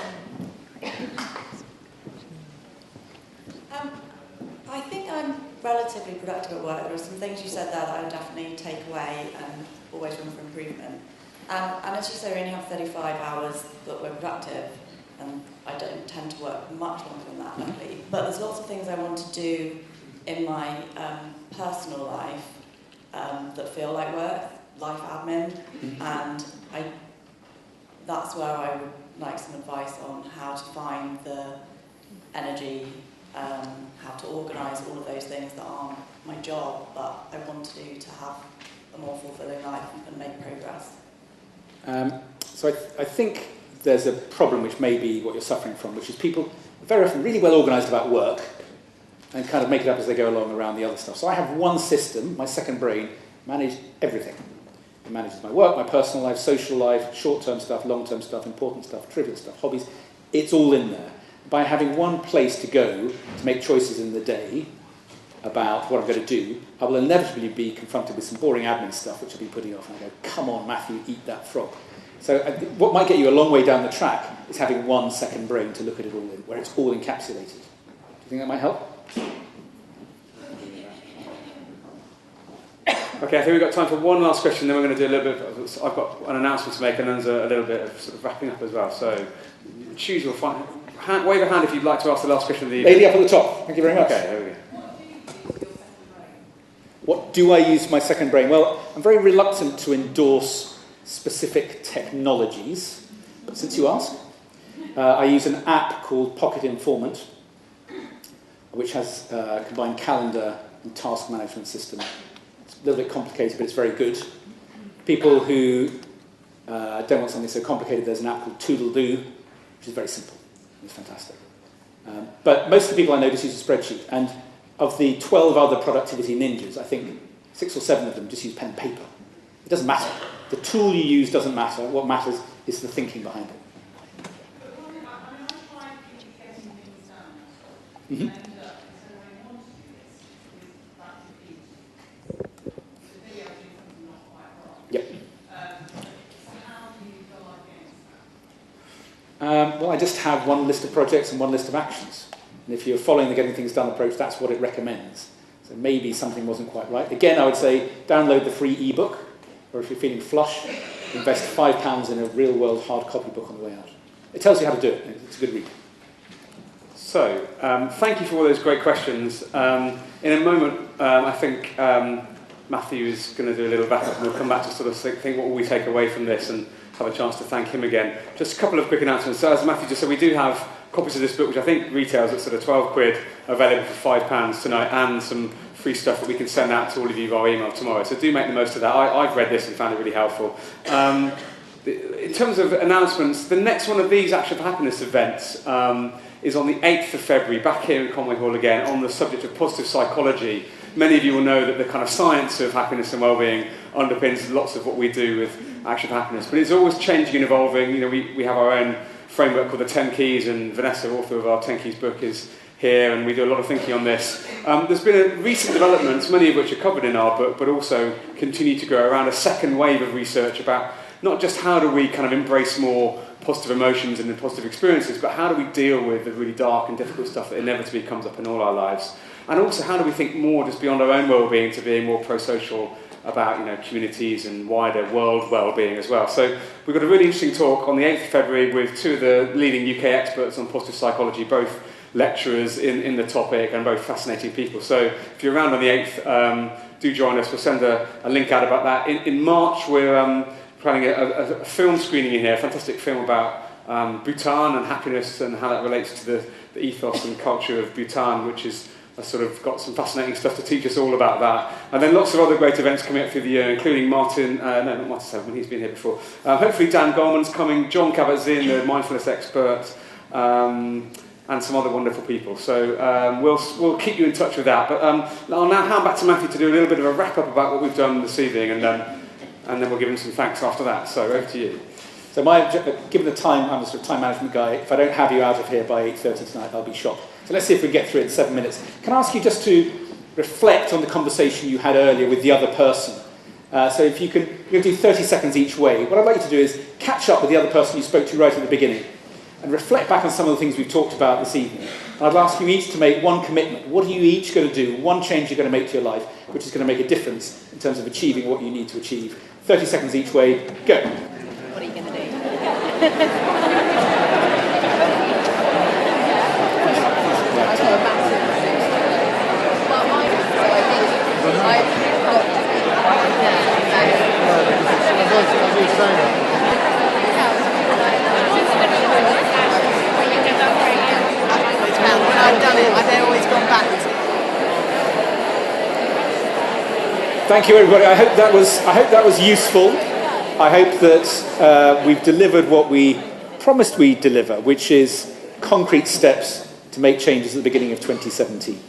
[SPEAKER 16] I think I'm relatively productive at work. There are some things you said there that I would definitely take away and always room for improvement. And as you say, we only have 35 hours that we're productive, and I don't tend to work much longer than that, luckily. But there's lots of things I want to do in my personal life that feel like work, life admin, and that's where I would like some advice on how to find the energy, how to organise all of those things that aren't my job, but I want to do to have a more fulfilling life and make progress.
[SPEAKER 1] So I think there's a problem which may be what you're suffering from, which is people are very often really well organised about work and kind of make it up as they go along around the other stuff. So I have one system, my second brain, manage everything. It manages my work, my personal life, social life, short-term stuff, long-term stuff, important stuff, trivial stuff, hobbies. It's all in there. By having one place to go to make choices in the day about what I'm going to do, I will inevitably be confronted with some boring admin stuff which I'll be putting off, and I go, come on, Matthew, eat that frog. So what might get you a long way down the track is having one second brain to look at it all in, where it's all encapsulated. Do you think that might help?
[SPEAKER 6] Okay, I think we've got time for one last question, then we're going to do a little bit of, I've got an announcement to make, and then there's a little bit of sort of wrapping up as well. So choose your wave a hand if you'd like to ask the last question of the evening.
[SPEAKER 1] Lady up at the top, thank you very much.
[SPEAKER 6] Okay, there we go.
[SPEAKER 1] What do I use my second brain? Well, I'm very reluctant to endorse specific technologies, but since you ask, I use an app called Pocket Informant, which has a combined calendar and task management system. It's a little bit complicated, but it's very good. People who don't want something so complicated, there's an app called Toodle-Doo, which is very simple. It's fantastic. But most of the people I know just use a spreadsheet, and of the 12 other productivity ninjas, I think 6 or 7 of them just use pen and paper. It doesn't matter. The tool you use doesn't matter. What matters is the thinking behind it. Mm-hmm. Yep. Well, I just have one list of projects and one list of actions. And if you're following the getting things done approach, that's what it recommends. So maybe something wasn't quite right. Again, I would say download the free ebook, or if you're feeling flush, invest £5 in a real-world hard copy book on the way out. It tells you how to do it, and it's a good read.
[SPEAKER 6] So, thank you for all those great questions. In a moment, I think Matthew is going to do a little backup, and we'll come back to sort of think what will we take away from this and have a chance to thank him again. Just a couple of quick announcements. So, as Matthew just said, we do have copies of this book, which I think retails at sort of £12, available for £5 tonight, and some free stuff that we can send out to all of you via email tomorrow. So do make the most of that. I've read this and found it really helpful. In terms of announcements, the next one of these Action for Happiness events is on the 8th of February, back here in Conway Hall again, on the subject of positive psychology. Many of you will know that the kind of science of happiness and well-being underpins lots of what we do with Action for Happiness. But it's always changing and evolving. You know, we have our own framework called the 10 Keys, and Vanessa, author of our 10 Keys book, is here, and we do a lot of thinking on this. There's been a recent developments, many of which are covered in our book, but also continue to grow around a second wave of research about not just how do we kind of embrace more positive emotions and positive experiences, but how do we deal with the really dark and difficult stuff that inevitably comes up in all our lives. And also how do we think more just beyond our own well-being to being more pro-social about, you know, communities and wider world well-being as well. So we've got a really interesting talk on the 8th of February with two of the leading UK experts on positive psychology, both lecturers in the topic and both fascinating people. So if you're around on the 8th, do join us. We'll send a link out about that. In March, we're planning a film screening in here, a fantastic film about Bhutan and happiness and how that relates to the ethos and culture of Bhutan, which is sort of got some fascinating stuff to teach us all about that. And then lots of other great events coming up through the year, including not Martin Seven, he's been here before. Hopefully Dan Gorman's coming, John Kabat-Zinn, the mindfulness expert, and some other wonderful people. So we'll keep you in touch with that. But I'll now hand back to Matthew to do a little bit of a wrap-up about what we've done this evening, and then we'll give him some thanks after that. So over to you.
[SPEAKER 1] So given the time, I'm a sort of time management guy, if I don't have you out of here by 8:30 tonight, I'll be shocked. So let's see if we can get through it in 7 minutes. Can I ask you just to reflect on the conversation you had earlier with the other person? So if you're going to do 30 seconds each way, what I'd like you to do is catch up with the other person you spoke to right at the beginning and reflect back on some of the things we've talked about this evening. And I'd ask you each to make one commitment. What are you each going to do? One change you're going to make to your life, which is going to make a difference in terms of achieving what you need to achieve. 30 seconds each way, go.
[SPEAKER 15] What are you going to do? When I've done it, I've always gone backwards.
[SPEAKER 1] Thank you, everybody. I hope that was useful. I hope that we've delivered what we promised we'd deliver, which is concrete steps to make changes at the beginning of 2017.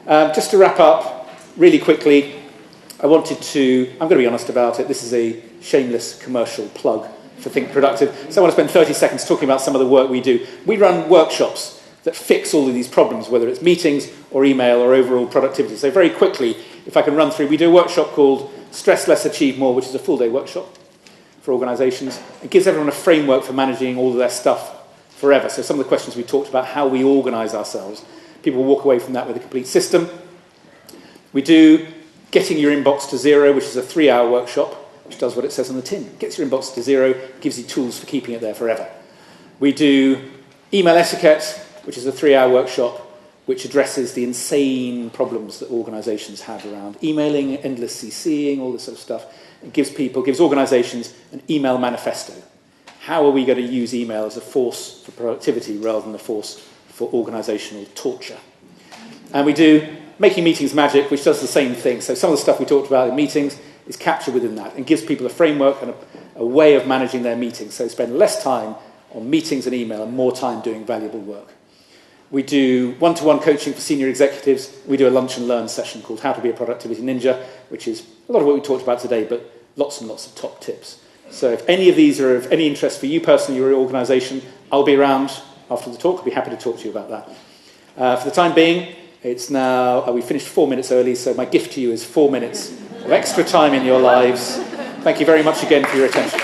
[SPEAKER 1] Just to wrap up really quickly, I'm going to be honest about it, this is a shameless commercial plug for Think Productive. So I want to spend 30 seconds talking about some of the work we do. We run workshops that fix all of these problems, whether it's meetings or email or overall productivity. So very quickly, if I can run through, we do a workshop called Stress Less, Achieve More, which is a full-day workshop for organisations. It gives everyone a framework for managing all of their stuff forever. So some of the questions we talked about, how we organise ourselves, people walk away from that with a complete system. We do Getting Your Inbox to Zero, which is a 3-hour workshop, which does what it says on the tin. Gets your inbox to zero, gives you tools for keeping it there forever. We do Email Etiquette, which is a 3-hour workshop, which addresses the insane problems that organisations have around emailing, endless CCing, all this sort of stuff. It gives organisations an email manifesto. How are we going to use email as a force for productivity rather than a force for organisational torture? And we do Making Meetings Magic, which does the same thing. So some of the stuff we talked about in meetings is captured within that and gives people a framework and a way of managing their meetings. So spend less time on meetings and email and more time doing valuable work. We do one-to-one coaching for senior executives. We do a lunch and learn session called How to Be a Productivity Ninja, which is a lot of what we talked about today, but lots and lots of top tips. So if any of these are of any interest for you personally or your organisation, I'll be around after the talk. I'll be happy to talk to you about that. For the time being, it's now, we finished 4 minutes early, so my gift to you is 4 minutes of extra time in your lives. Thank you very much again for your attention.